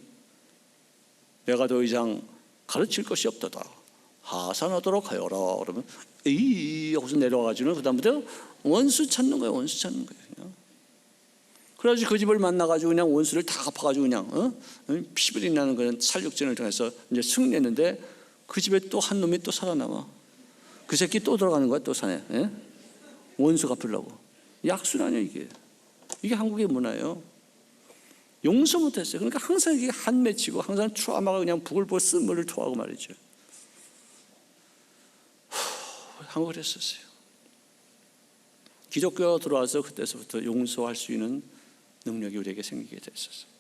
내가 더 이상 가르칠 것이 없도다. 하산하도록 하여라. 그러면 에이 하고서 내려와가지고 그다음부터 원수 찾는 거예요. 원수 찾는 거예요. 그래가지고 그 집을 만나가지고 그냥 원수를 다 갚아가지고 그냥 피불이 나는 그런 살육전을 통해서 이제 승리했는데 그 집에 또 한 놈이 또 살아남아. 그 새끼 또 들어가는 거야. 또 산에. 예? 원수 갚으려고. 약순 아니야 이게. 이게 한국의 문화예요. 용서 못했어요. 그러니까 항상 이게 한 맺히고 항상 트라우마가 그냥 부글부글 쓴물을 토하고 말이죠. 한국을 했었어요. 기독교가 들어와서 그때서부터 용서할 수 있는 능력이 우리에게 생기게 됐었어요.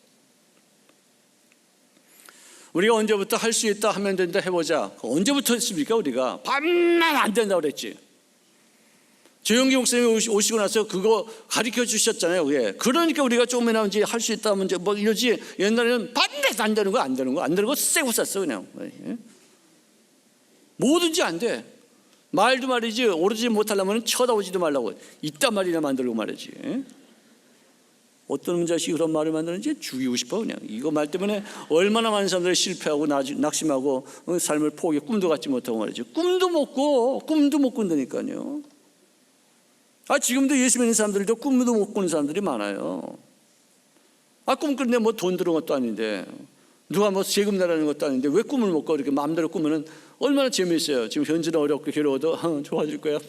우리가 언제부터 할 수 있다 하면 된다 해보자. 언제부터 했습니까? 우리가 밤낮 안 된다고 그랬지. 조영기 목사님이 오시고 나서 그거 가르쳐 주셨잖아요. 그게. 그러니까 우리가 조금이나 이제 할 수 있다 하면 이제 뭐 이러지. 옛날에는 밤낮 안 되는 거 안 되는 거 쎄고 쌌어 그냥. 뭐든지 안 돼. 말도 말이지 오르지 못하려면 쳐다보지도 말라고 이딴 말이나 만들고 말이지. 어떤 자식이 그런 말을 만드는지 죽이고 싶어 그냥. 이거 말 때문에 얼마나 많은 사람들이 실패하고 낙심하고 삶을 포기해 꿈도 갖지 못하고 말이지. 꿈도 못 꾼다니까요. 지금도 예수 믿는 사람들도 꿈도 못 꾸는 사람들이 많아요. 꿈 꾸는데 뭐 돈 들은 것도 아닌데 누가 뭐 세금 내라는 것도 아닌데 왜 꿈을 못 꿔? 이렇게 마음대로 꾸면은 얼마나 재미있어요. 지금 현재는 어렵고 괴로워도 좋아질 거야.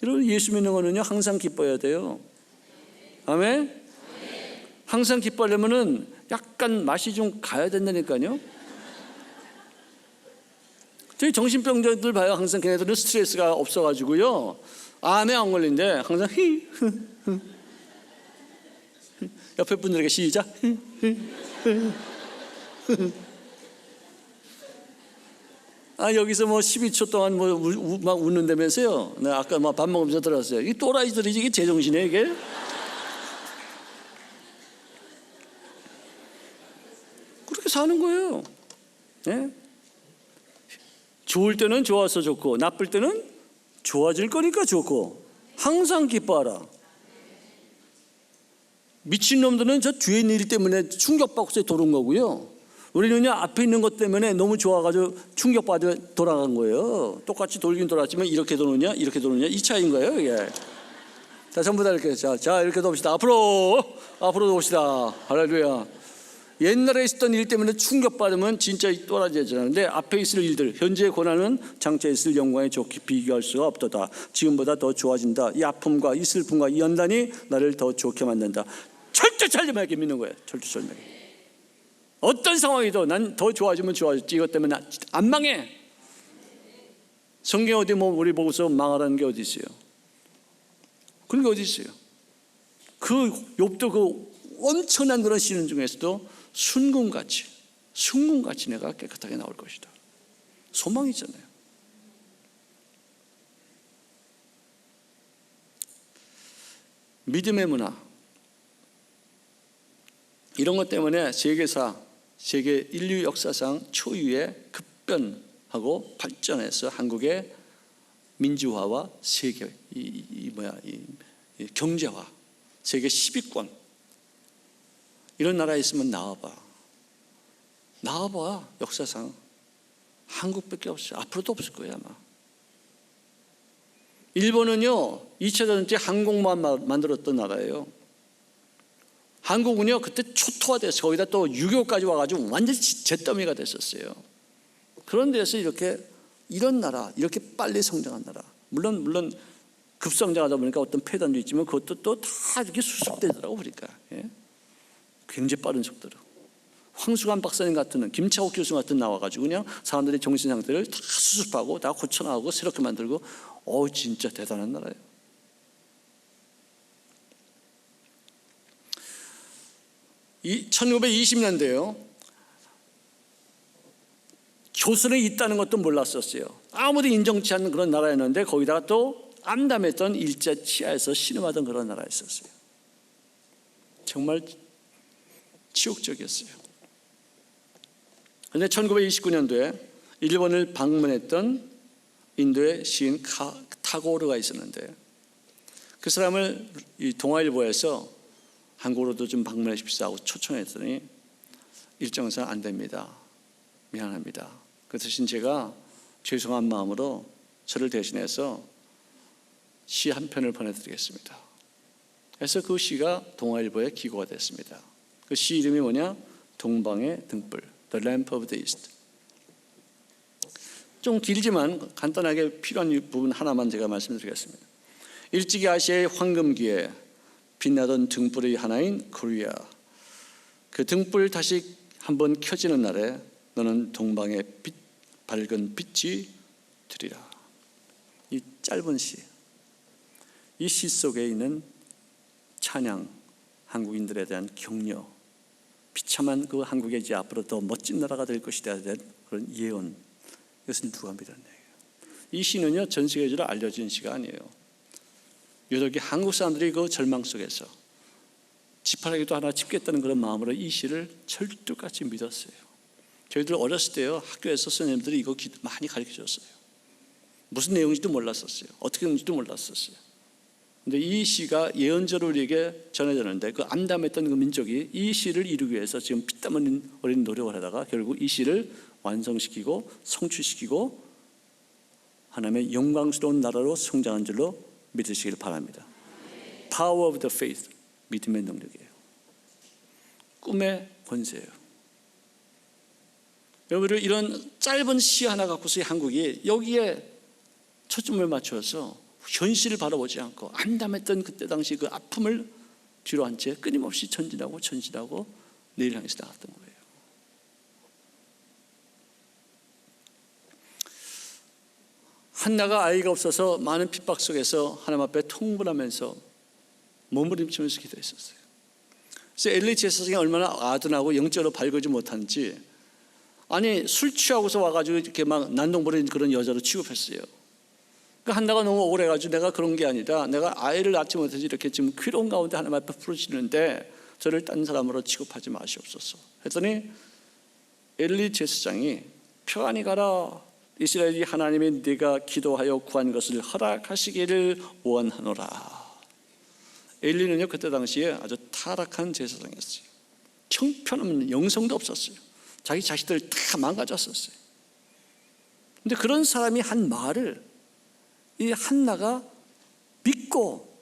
여러분 예수 믿는 거는요 항상 기뻐야 돼요. 아멘? 항상 기뻐하려면은 약간 맛이 좀 가야 된다니까요. 저희 정신병자들 봐요. 항상 걔네들은 스트레스가 없어가지고요 암에 안 걸린대. 항상 옆에 분들에게 시작. 여기서 뭐 12초 동안 막 웃는다면서요. 나 아까 막 밥 먹으면서 들었어요. 이 또라이들이지 이게 제정신이에요 이게. 그렇게 사는 거예요. 네? 좋을 때는 좋아서 좋고 나쁠 때는 좋아질 거니까 좋고 항상 기뻐하라. 미친놈들은 저 뒤에 있는 일 때문에 충격받고서 돌아온 거고요. 우리는요 앞에 있는 것 때문에 너무 좋아가지고 충격받아 돌아간 거예요. 똑같이 돌긴 돌았지만 이렇게 도느냐 이렇게 도느냐 이 차이인 거예요 이게. 자 전부 다 이렇게 자 이렇게 돕시다. 앞으로 돕시다. 할렐루야. 옛날에 있었던 일 때문에 충격받으면 진짜 또라지잖아요. 근데 앞에 있을 일들 현재의 고난은 장차에 있을 영광에 좋게 비교할 수가 없도다. 지금보다 더 좋아진다. 이 아픔과 이 슬픔과 이 연단이 나를 더 좋게 만든다. 철저철저하게 믿는 거예요. 철저철저하게. 어떤 상황이도 난 더 좋아지면 좋아졌지 이것 때문에 안 망해. 성경 어디 우리 보고서 망하라는 게 어디 있어요? 그런 게 어디 있어요? 그 욥도 그 엄청난 그런 시는 중에서도 순금같이 내가 깨끗하게 나올 것이다. 소망이 있잖아요. 믿음의 문화 이런 것 때문에 세계 인류 역사상 초유의 급변하고 발전해서 한국의 민주화와 세계 경제화, 세계 10위권 이런 나라에 있으면 나와봐. 역사상 한국밖에 없어요. 앞으로도 없을 거예요 아마. 일본은요 2차 대전 항공모함 만들었던 나라예요. 한국은요 그때 초토화돼서 거기다 또 6.25까지 와가지고 완전히 잿더미가 됐었어요. 그런 데서 이런 나라 이렇게 빨리 성장한 나라 물론 급성장하다 보니까 어떤 폐단도 있지만 그것도 또 다 이렇게 수습되더라고. 그러니까 굉장히 빠른 속도로. 황수관 박사님 같은, 김차옥 교수 같은 나와가지고 그냥 사람들의 정신 상태를 다 수습하고 다 고쳐나가고 새롭게 만들고, 진짜 대단한 나라예요. 이 1920년대요. 조선에 있다는 것도 몰랐었어요. 아무도 인정치 않는 그런 나라였는데 거기다가 또 암담했던 일제 치하에서 신음하던 그런 나라였었어요. 정말 치욕적이었어요. 그런데 1929년도에 일본을 방문했던 인도의 시인 타고르가 있었는데 그 사람을 이 동아일보에서 한국으로도 좀 방문해 주십시오 하고 초청했더니 일정상 안 됩니다. 미안합니다. 그 대신 제가 죄송한 마음으로 저를 대신해서 시 한 편을 보내드리겠습니다. 그래서 그 시가 동아일보에 기고가 됐습니다. 그 시 이름이 뭐냐? 동방의 등불, The Lamp of the East. 좀 길지만 간단하게 필요한 부분 하나만 제가 말씀드리겠습니다. 일찍이 아시아의 황금기에 빛나던 등불의 하나인 코리아, 그 등불 다시 한번 켜지는 날에 너는 동방의 밝은 빛이 되리라. 이 짧은 시, 이 시 속에 있는 찬양, 한국인들에 대한 격려, 비참한 그 한국의 이제 앞으로 더 멋진 나라가 될 것이다 된 그런 예언, 이것은 누가 믿었나요? 이 시는요, 전 세계적으로 알려진 시가 아니에요. 유독이 한국 사람들이 그 절망 속에서 지푸라기도 하나 집겠다는 그런 마음으로 이 시를 철뚝같이 믿었어요. 저희들 어렸을 때요, 학교에서 선생님들이 이거 많이 가르쳐줬어요. 무슨 내용인지도 몰랐었어요. 어떻게 되는지도 몰랐었어요. 근데 이 시가 예언자로 우리에게 전해졌는데 그 암담했던 그 민족이 이 시를 이루기 위해서 지금 피땀 흘린 어린 노력을 하다가 결국 이 시를 완성시키고 성취시키고 하나님의 영광스러운 나라로 성장한 줄로 믿으시길 바랍니다. Power of the faith, 믿음의 능력이에요. 꿈의 권세예요. 여러분, 이런 짧은 시 하나 갖고서 한국이 여기에 초점을 맞춰서 현실을 바라보지 않고 암담했던 그때 당시 그 아픔을 뒤로 한 채 끊임없이 전진하고 내일 향해서 나갔던 거예요. 한나가 아이가 없어서 많은 핍박 속에서 하나님 앞에 통분하면서 몸부림치면서 기도했었어요. 그래서 엘리 제사장이 얼마나 아둔하고 영적으로 밝지 못한지, 아니 술 취하고서 와가지고 이렇게 막 난동부린 그런 여자로 취급했어요. 그러니까 한나가 너무 억울해가지고 내가 그런 게 아니라 내가 아이를 낳지 못해서 이렇게 지금 괴로운 가운데 하나님 앞에 부르시는데 저를 딴 사람으로 취급하지 마시옵소서 했더니 엘리 제사장이 평안히 가라, 이스라엘이 하나님이 네가 기도하여 구한 것을 허락하시기를 원하노라. 엘리는요, 그때 당시에 아주 타락한 제사장이었어요. 형편없는, 영성도 없었어요. 자기 자식들 다 망가졌었어요. 근데 그런 사람이 한 말을 이 한나가 믿고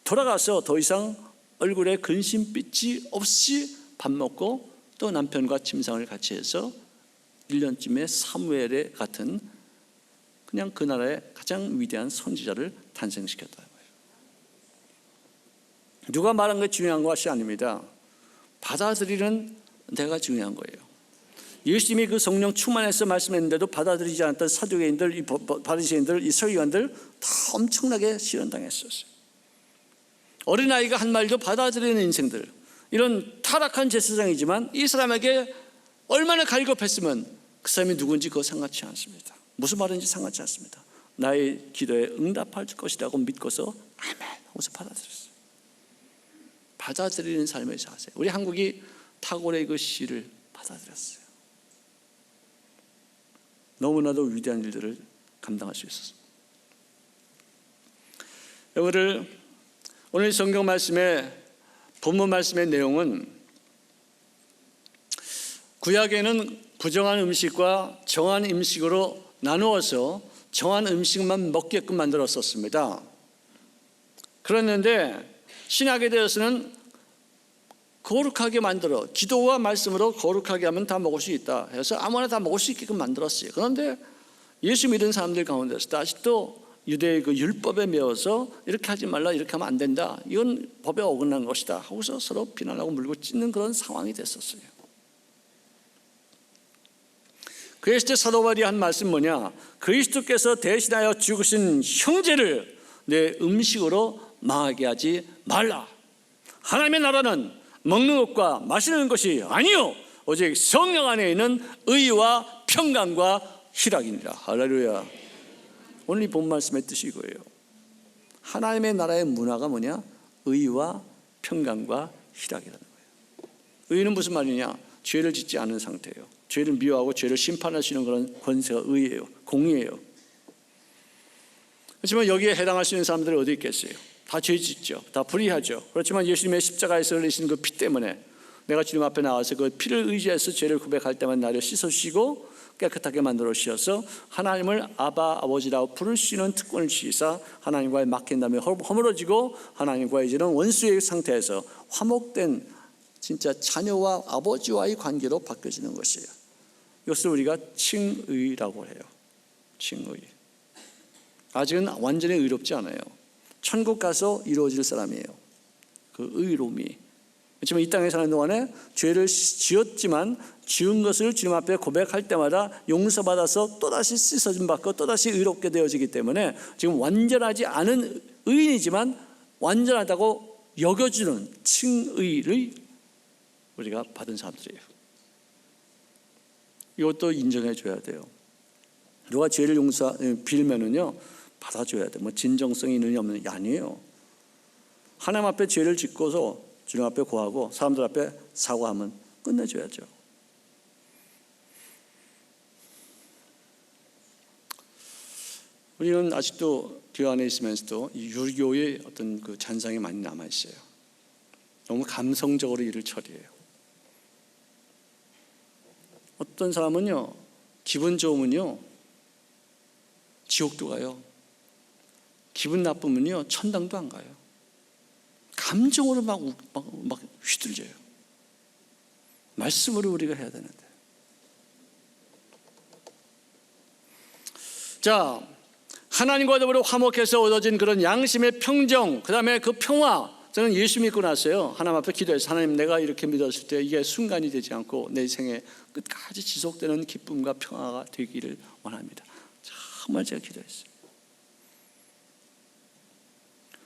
돌아가서 더 이상 얼굴에 근심빛이 없이 밥 먹고 또 남편과 침상을 같이 해서 1년쯤에 사무엘의 같은 그냥 그 나라의 가장 위대한 선지자를 탄생시켰다는 거예요. 누가 말한 게 중요한 것이 아닙니다. 받아들이는 내가 중요한 거예요. 예수님이 그 성령 충만해서 말씀했는데도 받아들이지 않았던 사두개인들, 이 바리새인들, 이 서기관들 다 엄청나게 시련당했었어요. 어린아이가 한 말도 받아들이는 인생들, 이런 타락한 제사장이지만 이 사람에게 얼마나 갈급했으면 그 사람이 누군지 그거 상관치 않습니다. 무슨 말인지 상관치 않습니다. 나의 기도에 응답할 것이라고 믿고서 아멘 하고서 받아들였어요. 받아들이는 삶을 사세요. 우리 한국이 타고의 그 시를 받아들였어요. 너무나도 위대한 일들을 감당할 수 있었습니다. 여러분들, 오늘 성경 말씀의 본문 말씀의 내용은 구약에는 부정한 음식과 정한 음식으로 나누어서 정한 음식만 먹게끔 만들었었습니다. 그랬는데 신약에 대해서는 거룩하게 만들어, 기도와 말씀으로 거룩하게 하면 다 먹을 수 있다 해서 아무나 다 먹을 수 있게끔 만들었어요. 그런데 예수 믿은 사람들 가운데서도 아직도 유대의 그 율법에 매어서 이렇게 하지 말라, 이렇게 하면 안 된다, 이건 법에 어긋난 것이다 하고서 서로 비난하고 물고 찢는 그런 상황이 됐었어요. 그랬을 때 사도 바울이 한 말씀 뭐냐? 그리스도께서 대신하여 죽으신 형제를 내 음식으로 망하게 하지 말라. 하나님의 나라는 먹는 것과 마시는 것이 아니요 오직 성령 안에 있는 의와 평강과 희락이니라. 할렐루야. 오늘 이 본 말씀의 뜻이 이거예요. 하나님의 나라의 문화가 뭐냐? 의와 평강과 희락이라는 거예요. 의는 무슨 말이냐? 죄를 짓지 않은 상태예요. 죄를 미워하고 죄를 심판할 수 있는 그런 권세가 의예요. 공의예요. 그렇지만 여기에 해당할 수 있는 사람들이 어디 있겠어요? 다 죄 짓죠. 다 불의하죠. 그렇지만 예수님의 십자가에서 흘리신 그 피 때문에 내가 주님 앞에 나와서 그 피를 의지해서 죄를 고백할 때만 나를 씻어주시고 깨끗하게 만들어 주셔서 하나님을 아바 아버지라고 부를 수 있는 특권을 주시사 하나님과의 막힌 다음에 허물어지고 하나님과 이제는 원수의 상태에서 화목된 진짜 자녀와 아버지와의 관계로 바뀌어지는 것이에요. 이것을 우리가 칭의라고 해요. 칭의. 아직은 완전히 의롭지 않아요. 천국 가서 이루어질 사람이에요. 그 의로움이. 그렇지만 이 땅에 사는 동안에 죄를 지었지만 지은 것을 주님 앞에 고백할 때마다 용서받아서 또다시 씻어짐 받고 또다시 의롭게 되어지기 때문에 지금 완전하지 않은 의인이지만 완전하다고 여겨주는 칭의를 우리가 받은 사람들이에요. 이것도 인정해 줘야 돼요. 누가 죄를 빌면은요 받아줘야 돼. 뭐 진정성이 있느냐 없느냐 아니에요. 하나님 앞에 죄를 짓고서 주님 앞에 고하고 사람들 앞에 사과하면 끝내줘야죠. 우리는 아직도 교회 안에 있으면서도 이 유교의 어떤 그 잔상이 많이 남아 있어요. 너무 감성적으로 일을 처리해요. 어떤 사람은요 기분 좋으면요 지옥도 가요. 기분 나쁘면요 천당도 안 가요. 감정으로 막 휘둘려요. 말씀으로 우리가 해야 되는데. 자, 하나님과 더불어 화목해서 얻어진 그런 양심의 평정, 그 다음에 그 평화. 저는 예수 믿고 났어요. 하나님 앞에 기도해서 하나님 내가 이렇게 믿었을 때 이게 순간이 되지 않고 내 생에 끝까지 지속되는 기쁨과 평화가 되기를 원합니다. 정말 제가 기도했어요.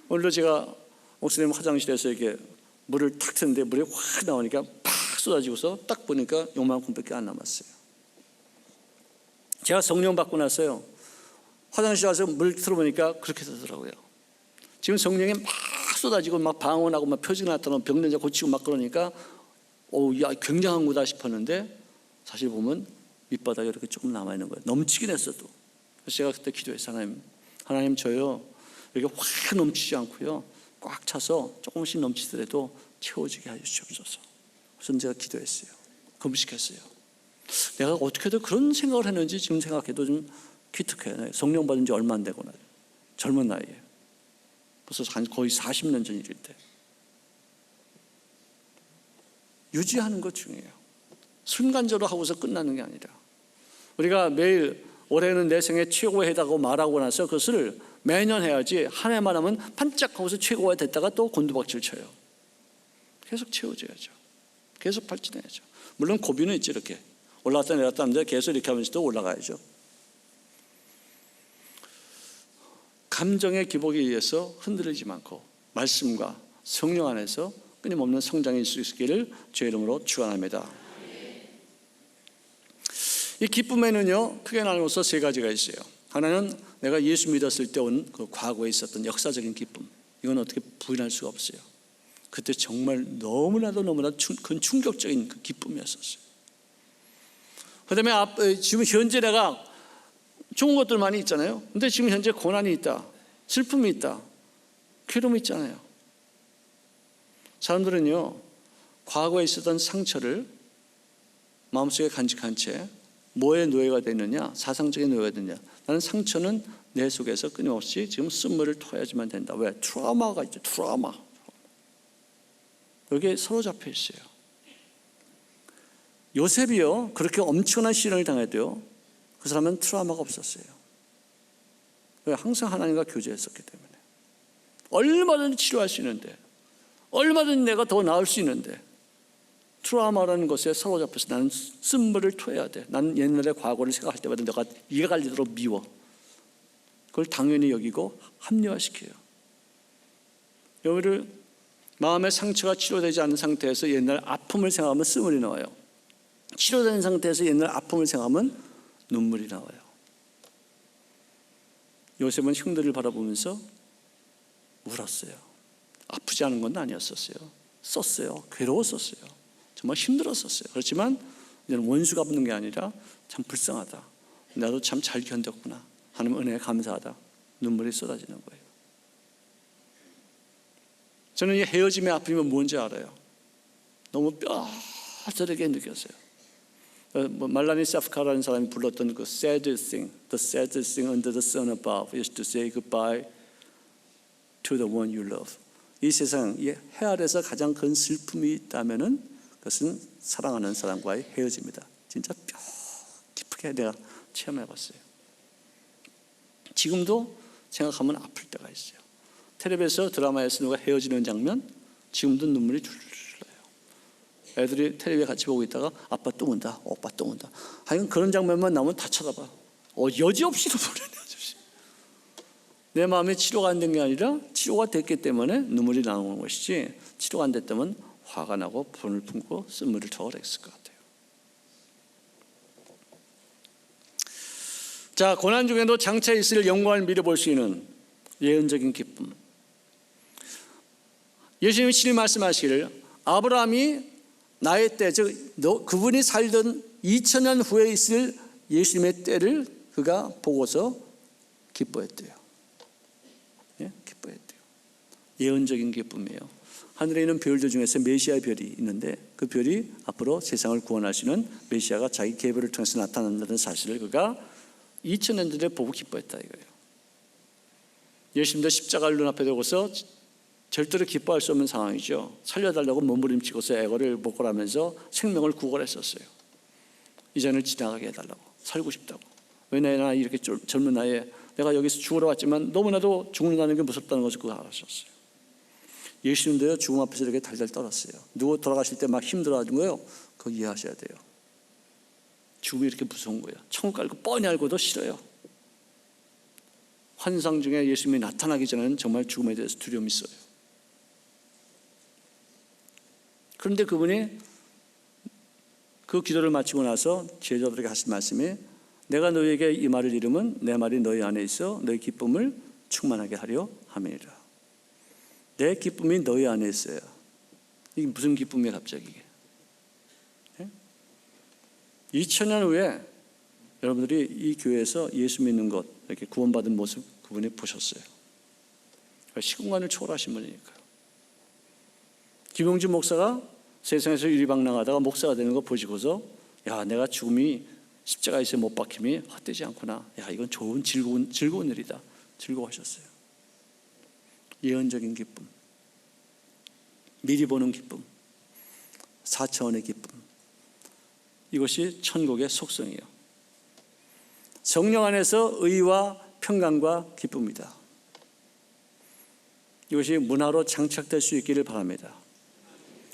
오늘도 제가 목사님 화장실에서 이렇게 물을 탁 트는데 물이 확 나오니까 팍 쏟아지고서 딱 보니까 요만큼밖에 안 남았어요. 제가 성령 받고 났어요. 화장실 와서 물 틀어보니까 그렇게 되더라고요. 지금 성령이 막 쏟아지고 막 방언하고 막 표적이 나타나고 병든 자 고치고 막 그러니까 야 굉장한 거다 싶었는데 사실 보면 밑바닥에 이렇게 조금 남아있는 거예요. 넘치긴 했어도. 그래서 제가 그때 기도했어요. 하나님 저요 이렇게 확 넘치지 않고요 꽉 차서 조금씩 넘치더라도 채워지게 해주시옵소서. 그래서 제가 기도했어요. 금식했어요. 내가 어떻게든 그런 생각을 했는지 지금 생각해도 좀 기특해요. 성령 받은 지 얼마 안 되고 나요. 젊은 나이에. 벌써 거의 40년 전 일일 때. 유지하는 것 중요해요. 순간적으로 하고서 끝나는 게 아니라 우리가 매일 올해는 내 생애 최고의 해다고 말하고 나서 그것을 매년 해야지 한 해만 하면 반짝하고서 최고가 됐다가 또 곤두박질 쳐요. 계속 채워줘야죠. 계속 발전해야죠. 물론 고비는 있죠. 이렇게 올라갔다 내렸다 하는데 계속 이렇게 하면서도 올라가야죠. 감정의 기복에 의해서 흔들리지 않고 말씀과 성령 안에서 끊임없는 성장이 있을 수 있기를 주의 이름으로 축원합니다. 이 기쁨에는요 크게 나누어서 세 가지가 있어요. 하나는 내가 예수 믿었을 때 온 그 과거에 있었던 역사적인 기쁨. 이건 어떻게 부인할 수가 없어요. 그때 정말 너무나도 큰 충격적인 그 기쁨이었었어요. 그 다음에 지금 현재 내가 좋은 것들 많이 있잖아요. 근데 지금 현재 고난이 있다, 슬픔이 있다, 괴로움이 있잖아요. 사람들은요 과거에 있었던 상처를 마음속에 간직한 채 뭐의 노예가 되느냐, 사상적인 노예가 되느냐. 나는 상처는 내 속에서 끊임없이 지금 쓴물을 토해야지만 된다. 왜? 트라우마가 있죠. 트라우마. 여기에 사로잡혀 있어요. 요셉이요 그렇게 엄청난 시련을 당해도요 그 사람은 트라우마가 없었어요. 왜? 항상 하나님과 교제했었기 때문에. 얼마든지 치료할 수 있는데, 얼마든지 내가 더 나을 수 있는데, 트라우마라는 것에 사로잡혀서 나는 쓴물을 토해야 돼. 나는 옛날의 과거를 생각할 때마다 내가 이해가 안 되도록 미워. 그걸 당연히 여기고 합리화시켜요. 여기를 마음의 상처가 치료되지 않은 상태에서 옛날 아픔을 생각하면 쓴물이 나와요. 치료된 상태에서 옛날 아픔을 생각하면 눈물이 나와요. 요셉은 형들을 바라보면서 울었어요. 아프지 않은 건 아니었었어요. 썼어요. 괴로웠었어요. 정말 힘들었었어요. 그렇지만 이제는 원수가 없는 게 아니라 참 불쌍하다. 나도 참 잘 견뎠구나. 하나님 은혜에 감사하다. 눈물이 쏟아지는 거예요. 저는 이 헤어짐의 아픔이 뭔지 알아요. 너무 뼈저리게 느꼈어요. 말라니 사프카라는 사람이 불렀던 그 saddest thing, the saddest thing under the sun above is to say goodbye to the one you love. 이 세상, 이 해 아래서 가장 큰 슬픔이 있다면은 그것은 사랑하는 사람과의 헤어짐이다. 진짜 뼈 깊게 내가 체험해봤어요. 지금도 생각하면 아플 때가 있어요. 텔레비에서 드라마에서 누가 헤어지는 장면, 지금도 눈물이 줄줄 흘러요. 애들이 텔레비에 같이 보고 있다가 아빠 또 온다, 오빠 또 온다. 하여간 그런 장면만 나오면 다 쳐다봐. 여지없이 눈물을 여지없이. 내 마음이 치료가 안 된 게 아니라 치료가 됐기 때문에 눈물이 나오는 것이지, 치료가 안 됐다면 화가 나고 분을 품고 쓴물을 더 흘렸을 것 같아요. 자, 고난 중에도 장차 있을 영광을 미리 볼 수 있는 예언적인 기쁨. 예수님이 친히 말씀하시기를 아브라함이 나의 때, 즉 그분이 살던 2000년 후에 있을 예수님의 때를 그가 보고서 기뻐했대요. 예? 기뻐했대요. 예언적인 기쁨이에요. 하늘에 있는 별들 중에서 메시아의 별이 있는데 그 별이 앞으로 세상을 구원하시는 메시아가 자기 계별을 통해서 나타난다는 사실을 그가 2000년 전에 보고 기뻐했다 이거예요. 예수님도 십자가를 눈앞에 두고서 절대로 기뻐할 수 없는 상황이죠. 살려달라고 몸부림치고서 애걸을 목걸하면서 생명을 구걸했었어요. 이전을 지나가게 해달라고, 살고 싶다고. 왜 내가 이렇게 젊은 나이에 내가 여기서 죽으러 왔지만 너무나도 죽는다는 게 무섭다는 것을 그거 알았었어요. 예수님도요, 죽음 앞에서 이렇게 달달 떨었어요. 누구 돌아가실 때 막 힘들어하는 거예요. 그거 이해하셔야 돼요. 죽음이 이렇게 무서운 거예요. 천국 깔고 뻔히 알고도 싫어요. 환상 중에 예수님이 나타나기 전에는 정말 죽음에 대해서 두려움이 있어요. 그런데 그분이 그 기도를 마치고 나서 제자들에게 하신 말씀이 내가 너희에게 이 말을 이루면 내 말이 너희 안에 있어 너희 기쁨을 충만하게 하려 함이니라. 내 기쁨이 너희 안에 있어요. 이게 무슨 기쁨이에요 갑자기? 2000년 후에 여러분들이 이 교회에서 예수 믿는 것, 이렇게 구원받은 모습 그분이 보셨어요. 시공간을 초월하신 분이니까요. 김용진 목사가 세상에서 유리방랑하다가 목사가 되는 거 보시고서 야, 내가 죽음이 십자가에서 못 박힘이 헛되지 않구나. 야, 이건 좋은 즐거운 일이다. 즐거워하셨어요. 예언적인 기쁨, 미리 보는 기쁨, 4차원의 기쁨. 이것이 천국의 속성이에요. 성령 안에서 의와 평강과 기쁨이다. 이것이 문화로 장착될 수 있기를 바랍니다.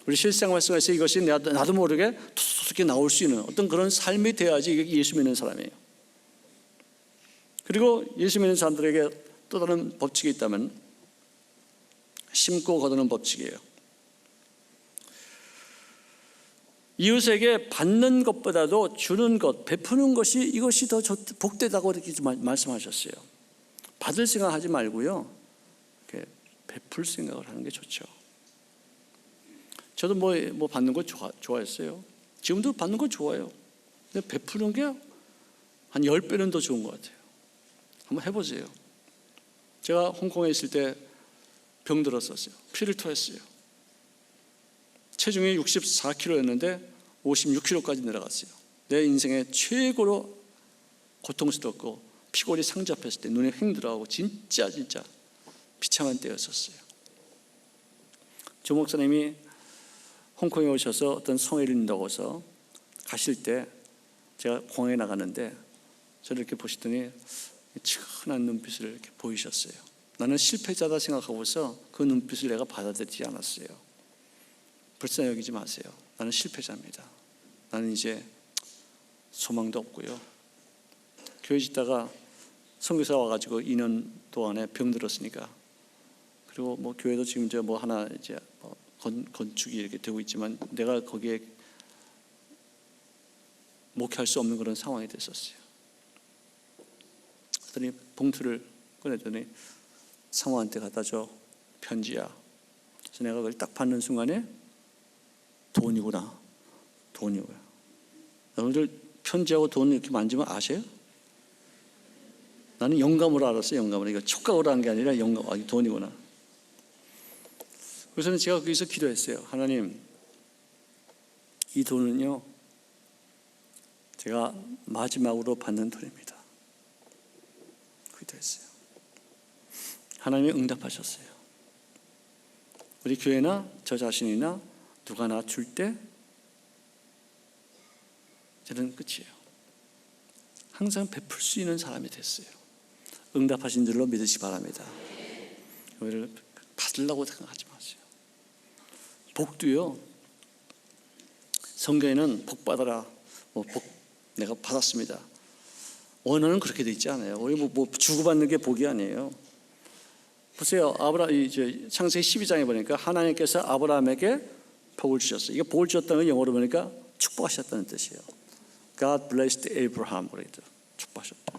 우리 실생활 속에서 이것이 나도 모르게 툭툭 나올 수 있는 어떤 그런 삶이 되어야지 이게 예수 믿는 사람이에요. 그리고 예수 믿는 사람들에게 또 다른 법칙이 있다면 심고 거두는 법칙이에요. 이웃에게 받는 것보다도 주는 것, 베푸는 것이 이것이 더 복되다고 이렇게 말씀하셨어요. 받을 생각하지 말고요, 이렇게 베풀 생각을 하는 게 좋죠. 저도 뭐 받는 거 좋아했어요. 지금도 받는 거 좋아요. 근데 베푸는 게 한 10배는 더 좋은 것 같아요. 한번 해보세요. 제가 홍콩에 있을 때 병들었었어요. 피를 토했어요. 체중이 64kg였는데 56kg까지 내려갔어요. 내 인생의 최고로 고통스럽고 피골이 상접했을 때 눈에 휙 들어가고 진짜 비참한 때였었어요. 조 목사님이 홍콩에 오셔서 어떤 성회를 인다고 해서 가실 때 제가 공항에 나가는데 저를 이렇게 보시더니 치근한 눈빛을 이렇게 보이셨어요. 나는 실패자다 생각하고서 그 눈빛을 내가 받아들이지 않았어요. 불쌍히 여기지 마세요. 나는 실패자입니다. 나는 이제 소망도 없고요. 교회 짓다가 선교사 와가지고 2년 동안에 병들었으니까, 그리고 뭐 교회도 지금 이제 뭐 하나 이제 건축이 이렇게 되고 있지만 내가 거기에 목회할 수 없는 그런 상황이 됐었어요. 그랬더니 봉투를 꺼내더니 사모한테 갖다 줘. 편지야. 그래서 내가 그걸 딱 받는 순간에 돈이구나. 돈이고요. 여러분들 편지하고 돈 이렇게 만지면 아세요? 나는 영감으로 알았어요. 영감으로. 이거 촉각으로 한 게 아니라 영감. 아, 돈이구나. 그래서 제가 거기서 기도했어요. 하나님, 이 돈은요, 제가 마지막으로 받는 돈입니다. 기도했어요. 하나님이 응답하셨어요. 우리 교회나 저 자신이나 누가 나 줄 때 저는 끝이에요. 항상 베풀 수 있는 사람이 됐어요. 응답하신 줄로 믿으시 바랍니다. 교회를 받으려고 생각하지 마세요. 복도요, 성경에는 복 받아라, 복 내가 받았습니다. 언어는 그렇게 돼 있지 않아요. 우리 뭐 주고받는 게 복이 아니에요. 보세요. 창세기 12장에 보니까 하나님께서 아브라함에게 복을 주셨어요. 이게 복을 주셨다는 건 영어로 보니까 축복하셨다는 뜻이에요. God blessed Abraham. 그래도 축복하셨다.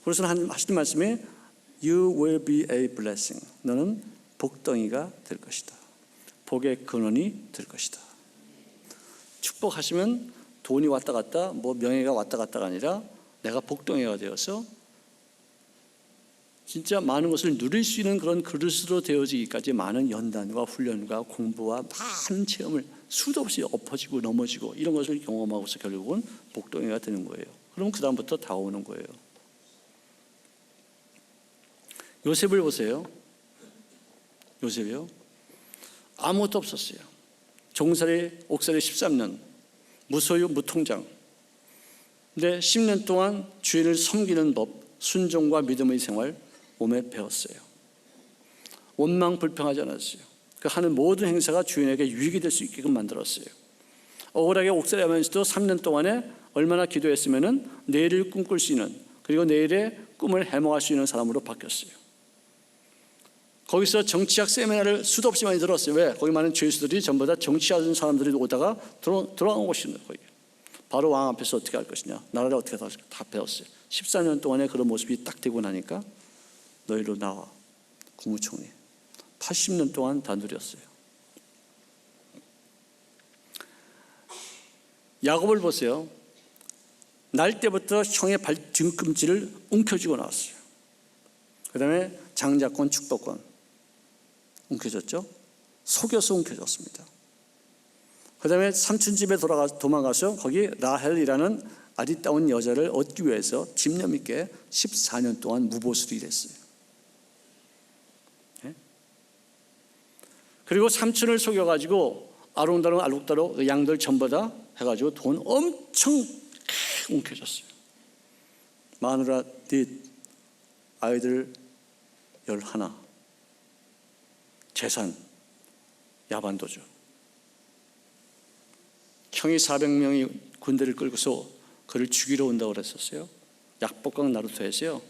그래서 하시는 말씀이 You will be a blessing. 너는 복덩이가 될 것이다. 복의 근원이 될 것이다. 축복하시면 돈이 왔다 갔다, 뭐 명예가 왔다 갔다가 아니라 내가 복덩이가 되어서 진짜 많은 것을 누릴 수 있는 그런 그릇으로 되어지기까지 많은 연단과 훈련과 공부와 많은 체험을 수도 없이 엎어지고 넘어지고 이런 것을 경험하고서 결국은 복덩이가 되는 거예요. 그럼 그 다음부터 다 오는 거예요. 요셉을 보세요. 요셉이요, 아무것도 없었어요. 종살이 옥살이 13년, 무소유 무통장. 근데 10년 동안 주인을 섬기는 법, 순종과 믿음의 생활 몸에 배웠어요. 원망 불평하지 않았어요. 그 하는 모든 행사가 주인에게 유익이 될 수 있게끔 만들었어요. 억울하게 옥살이 하면서도 3년 동안에 얼마나 기도했으면은 내일을 꿈꿀 수 있는, 그리고 내일의 꿈을 해몽할 수 있는 사람으로 바뀌었어요. 거기서 정치학 세미나를 수도 없이 많이 들었어요. 왜? 거기 많은 죄수들이 전부 다 정치하는 사람들이 오다가 들어간 곳이에요. 거기. 바로 왕 앞에서 어떻게 할 것이냐, 나라를 어떻게 다 배웠어요. 14년 동안에 그런 모습이 딱 되고 나니까 너희로 나와, 국무총리. 80년 동안 다 누렸어요. 야곱을 보세요. 날 때부터 형의 등꿈치를 움켜쥐고 나왔어요. 그 다음에 장자권, 축복권 움켜졌죠. 속여서 움켜졌습니다. 그 다음에 삼촌 집에 도망가서 거기 라헬이라는 아리따운 여자를 얻기 위해서 집념 있게 14년 동안 무보수로 일했어요. 네? 그리고 삼촌을 속여가지고 아롱다롱 알록다롱 양들 전부 다 해가지고 돈 엄청 움켜졌어요. 마누라 뒷, 아이들 11, 재산 야반도주. 형이 400명이 군대를 끌고서 그를 죽이러 온다고 그랬었어요. 약복강 나루토에서요,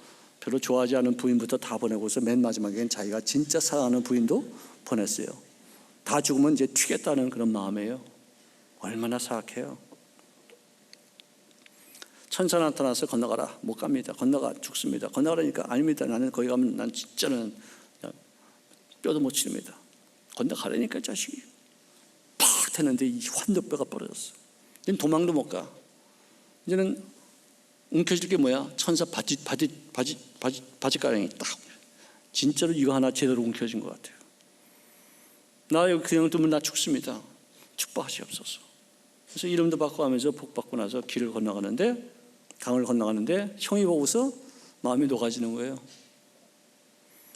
별로 좋아하지 않은 부인부터 다 보내고서 맨 마지막엔 자기가 진짜 사랑하는 부인도 보냈어요. 다 죽으면 이제 튀겠다는 그런 마음이에요. 얼마나 사악해요. 천사 나타나서 건너가라. 못 갑니다. 건너가 죽습니다. 건너가라니까 아닙니다. 나는 거기 가면 난 진짜는 뼈도 못 치릅니다. 건너가라니까 자식이. 팍 했는데 이 환도뼈가 부러졌어. 이제는 도망도 못 가. 이제는 움켜질 게 뭐야? 천사 바지가랑이 딱. 진짜로 이거 하나 제대로 움켜진 것 같아요. 나 여기 그냥 두면 나 죽습니다. 축복하시옵소서. 그래서 이름도 바꿔가면서 복 받고 나서 길을 건너가는데, 강을 건너가는데 형이 보고서 마음이 녹아지는 거예요.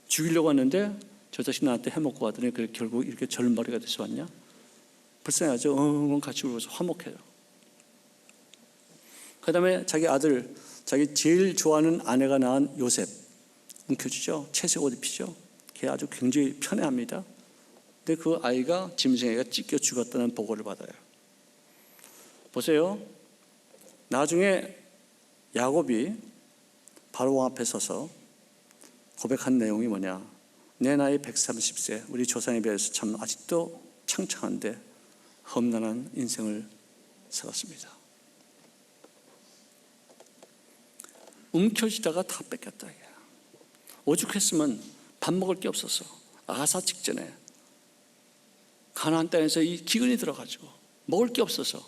죽이려고 했는데 저 자식 나한테 해먹고 하더니 결국 이렇게 절머리가 돼서 왔냐? 불쌍하죠. 같이 울어서 화목해요. 그 다음에 자기 아들 자기 제일 좋아하는 아내가 낳은 요셉 움켜쥐죠. 채색 옷 입히죠. 걔 아주 굉장히 편애합니다. 근데 그 아이가 짐승에게 찢겨 죽었다는 보고를 받아요. 보세요. 나중에 야곱이 바로 왕 앞에 서서 고백한 내용이 뭐냐. 내 나이 130세, 우리 조상에 비해서 참 아직도 창창한데 험난한 인생을 살았습니다. 움켜쥐다가 다 뺏겼다. 오죽했으면 밥 먹을 게 없었어. 아사 직전에 가나안 땅에서 이 기근이 들어가지고 먹을 게 없어서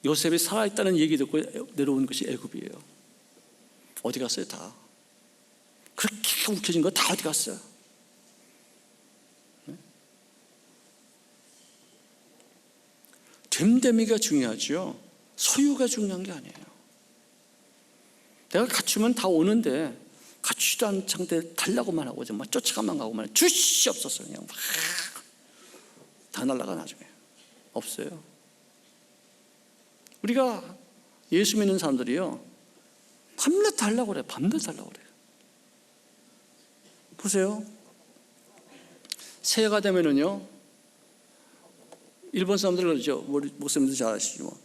요셉이 살아있다는 얘기 듣고 내려온 것이 애굽이에요. 어디 갔어요? 다 그렇게 움켜진 거 다 어디 갔어요? 됨됨이가 중요하죠. 소유가 중요한 게 아니에요. 내가 갖추면 다 오는데 갖추지도 않은 상태에 달라고만 하고 정말 쫓아가만 가고만 주시옵소서 그냥 막 다 날라가 나중에 없어요. 우리가 예수 믿는 사람들이요 밤낮 달라고 그래요. 밤낮 달라고 그래요. 보세요. 새해가 되면은요 일본 사람들 그러죠. 목사님도 잘 아시죠.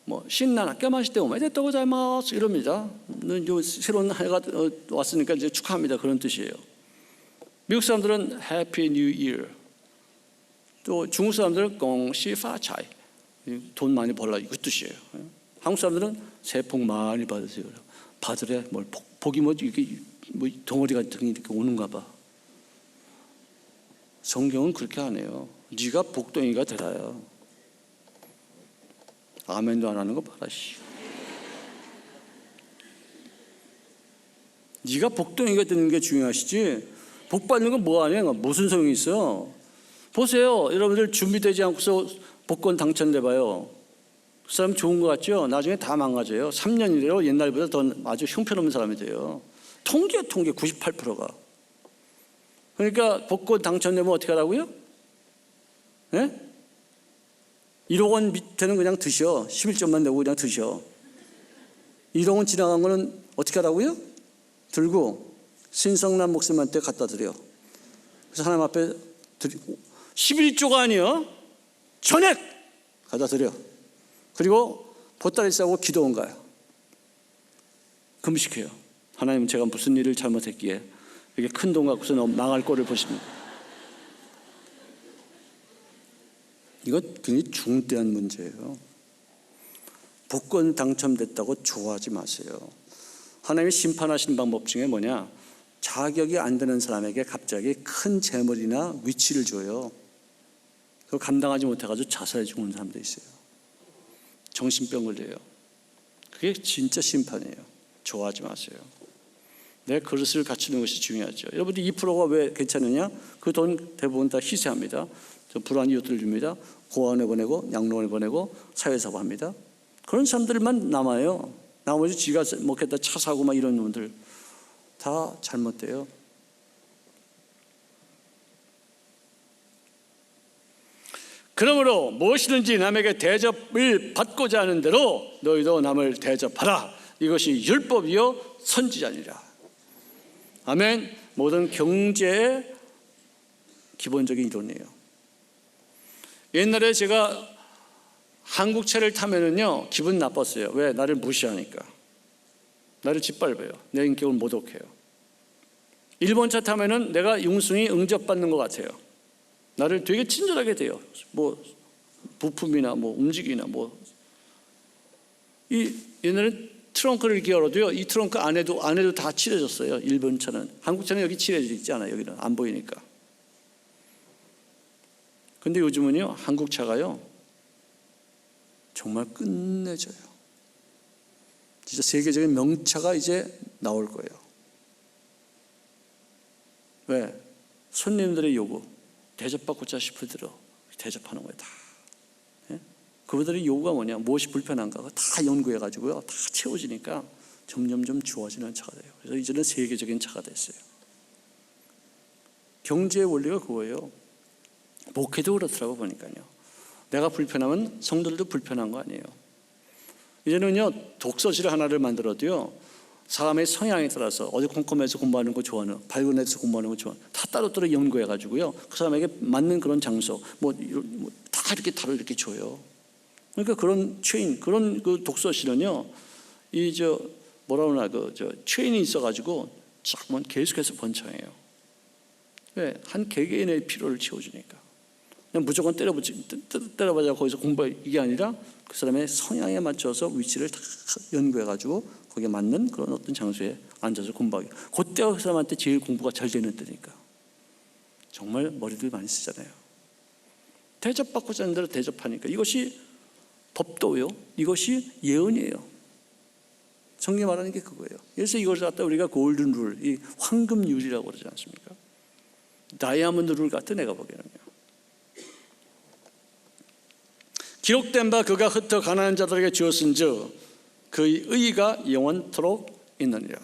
뭐 신나나 껴마실 때 오메데토 고자이마스 이럽니다. 새로운 해가 왔으니까 이제 축하합니다. 그런 뜻이에요. 미국 사람들은 해피 뉴 이어. 또 중국 사람들은 공시 파차이. 돈 많이 벌라 이거 뜻이에요. 한국 사람들은 새해 복 많이 받으세요. 받으래 뭘 복이 뭐 이게 뭐 덩어리 같은 게 이렇게 오는가 봐. 성경은 그렇게 안 해요. 네가 복덩이가 되라요. 아멘도 안 하는 거 봐라. 네가 복덩이가 되는 게 중요하시지 복 받는 건 뭐 하냐. 무슨 소용이 있어. 보세요. 여러분들 준비되지 않고서 복권 당첨돼봐요. 그 사람 좋은 거 같죠? 나중에 다 망가져요. 3년 이래로 옛날보다 더 아주 형편없는 사람이 돼요. 통계 98%가. 그러니까 복권 당첨되면 어떻게 하라고요? 네? 1억 원 밑에는 그냥 드셔. 11점만 내고 그냥 드셔. 1억 원 지나간 거는 어떻게 하라고요? 들고 신성남 목사님한테 갖다 드려. 그래서 하나님 앞에 11조가 아니요 전액 갖다 드려. 그리고 보따리 싸고 기도 온 거예요. 금식해요. 하나님 제가 무슨 일을 잘못했기에 이렇게 큰 돈 갖고서 망할 꼴을 보십니다. 이거 굉장히 중대한 문제예요. 복권 당첨됐다고 좋아하지 마세요. 하나님이 심판하시는 방법 중에 뭐냐? 자격이 안 되는 사람에게 갑자기 큰 재물이나 위치를 줘요. 그거 감당하지 못해가지고 자살해 죽는 사람도 있어요. 정신병 걸려요. 그게 진짜 심판이에요. 좋아하지 마세요. 내 그릇을 갖추는 것이 중요하죠. 여러분들 2%가 왜 괜찮으냐? 그 돈 대부분 다 희생합니다. 불우한 이웃들을 줍니다. 고아원에 보내고 양로원에 보내고 사회사고 합니다. 그런 사람들만 남아요. 나머지 지가 먹겠다 차 사고 막 이런 놈들 다 잘못돼요. 그러므로 무엇이든지 남에게 대접을 받고자 하는 대로 너희도 남을 대접하라. 이것이 율법이요 선지자니라. 아멘. 모든 경제의 기본적인 이론이에요. 옛날에 제가 한국 차를 타면은요 기분 나빴어요. 왜? 나를 무시하니까. 나를 짓밟아요. 내 인격을 모독해요. 일본 차 타면은 내가 융숭이 응접받는 것 같아요. 나를 되게 친절하게 돼요. 뭐 부품이나 뭐 움직이나 뭐 이 옛날에 트렁크를 이렇게 열어도요 이 트렁크 안에도 다 칠해졌어요. 일본 차는. 한국 차는 여기 칠해져 있지 않아요. 여기는 안 보이니까. 근데 요즘은요 한국 차가요 정말 끝내줘요. 진짜 세계적인 명차가 이제 나올 거예요. 왜? 손님들의 요구 대접받고자 싶을 대로 대접하는 거예요. 다. 예? 그분들의 요구가 뭐냐? 무엇이 불편한가? 다 연구해가지고요 다 채워지니까 점점점 좋아지는 차가 돼요. 그래서 이제는 세계적인 차가 됐어요. 경제의 원리가 그거예요. 목회도 그렇더라고 보니까요. 내가 불편하면 성도들도 불편한 거 아니에요. 이제는요, 독서실 하나를 만들어도요, 사람의 성향에 따라서 어디 컴컴해서 공부하는 거 좋아하는, 밝은 데서 공부하는 거 좋아하는, 다 따로따로 연구해가지고요, 그 사람에게 맞는 그런 장소, 다 이렇게 답을 이렇게 줘요. 그러니까 그런 체인, 그런 그 독서실은요, 체인이 있어가지고 쫙 계속해서 번창해요. 왜? 한 개개인의 필요를 채워주니까. 그냥 무조건 때려봐자 거기서 공부 이게 아니라 그 사람의 성향에 맞춰서 위치를 다 연구해가지고 거기에 맞는 그런 어떤 장소에 앉아서 공부하기. 그때가 그 사람한테 제일 공부가 잘 되는 때니까. 정말 머리들 많이 쓰잖아요. 대접받고자 하는 대로 대접하니까. 이것이 법도요. 이것이 예언이에요. 성경이 말하는 게 그거예요. 그래서 이것을 갖다 우리가 골든 룰, 이 황금률이라고 그러지 않습니까? 다이아몬드 룰 같은 내가 보기에는요. 기록된 바 그가 흩어 가난한 자들에게 주었은즉 그의 의가 영원토록 있느니라.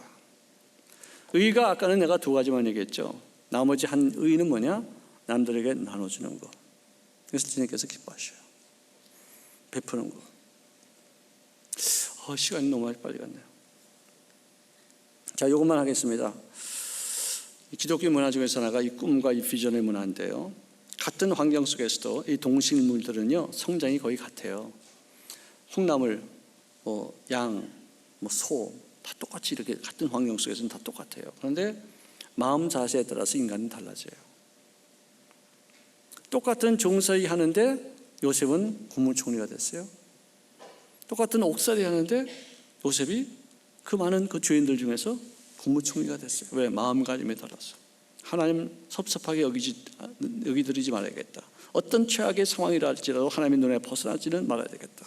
의가 아까는 내가 두 가지만 얘기했죠. 나머지 한 의는 뭐냐? 남들에게 나눠주는 것. 그래서 주님께서 기뻐하셔요. 베푸는 것. 시간이 너무 빨리 갔네요. 자, 이것만 하겠습니다. 기독교 문화 중에서 하나가 이 꿈과 이 비전의 문화인데요. 같은 환경 속에서도 이 동식물들은요, 성장이 거의 같아요. 콩나물, 양, 소, 다 똑같이 이렇게 같은 환경 속에서는 다 똑같아요. 그런데 마음 자세에 따라서 인간은 달라져요. 똑같은 종살이 하는데 요셉은 국무총리가 됐어요. 똑같은 옥살이 하는데 요셉이 그 많은 그 죄인들 중에서 국무총리가 됐어요. 왜? 마음가짐에 따라서. 하나님 섭섭하게 여기드리지 말아야겠다. 어떤 최악의 상황이라 할지라도 하나님의 눈에 벗어나지는 말아야 되겠다.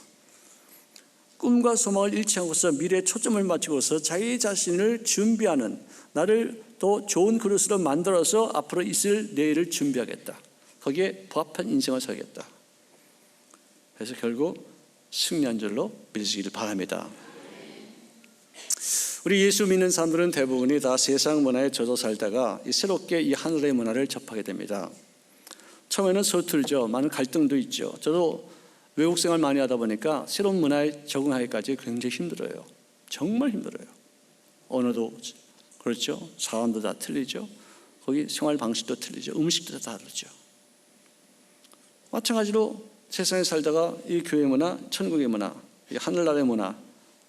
꿈과 소망을 잃지 않고서 미래에 초점을 맞추고서 자기 자신을 준비하는, 나를 더 좋은 그릇으로 만들어서 앞으로 있을 내일을 준비하겠다. 거기에 부합한 인생을 살겠다. 그래서 결국 승리한 줄로 믿으시기를 바랍니다. 우리 예수 믿는 사람들은 대부분이 다 세상 문화에 젖어 살다가 새롭게 이 하늘의 문화를 접하게 됩니다. 처음에는 서툴죠. 많은 갈등도 있죠. 저도 외국 생활 많이 하다 보니까 새로운 문화에 적응하기까지 굉장히 힘들어요. 정말 힘들어요. 언어도 그렇죠. 사람도 다 틀리죠. 거기 생활 방식도 틀리죠. 음식도 다 다르죠. 마찬가지로 세상에 살다가 이 교회 문화, 천국의 문화, 이 하늘나라의 문화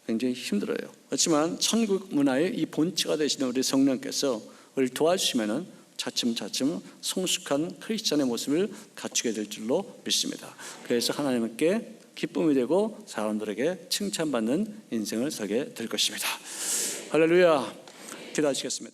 굉장히 힘들어요. 그렇지만 천국 문화의 이 본체가 되시는 우리 성령께서 우리를 도와주시면 차츰차츰 성숙한 크리스찬의 모습을 갖추게 될 줄로 믿습니다. 그래서 하나님께 기쁨이 되고 사람들에게 칭찬받는 인생을 살게 될 것입니다. 할렐루야. 기도하시겠습니다.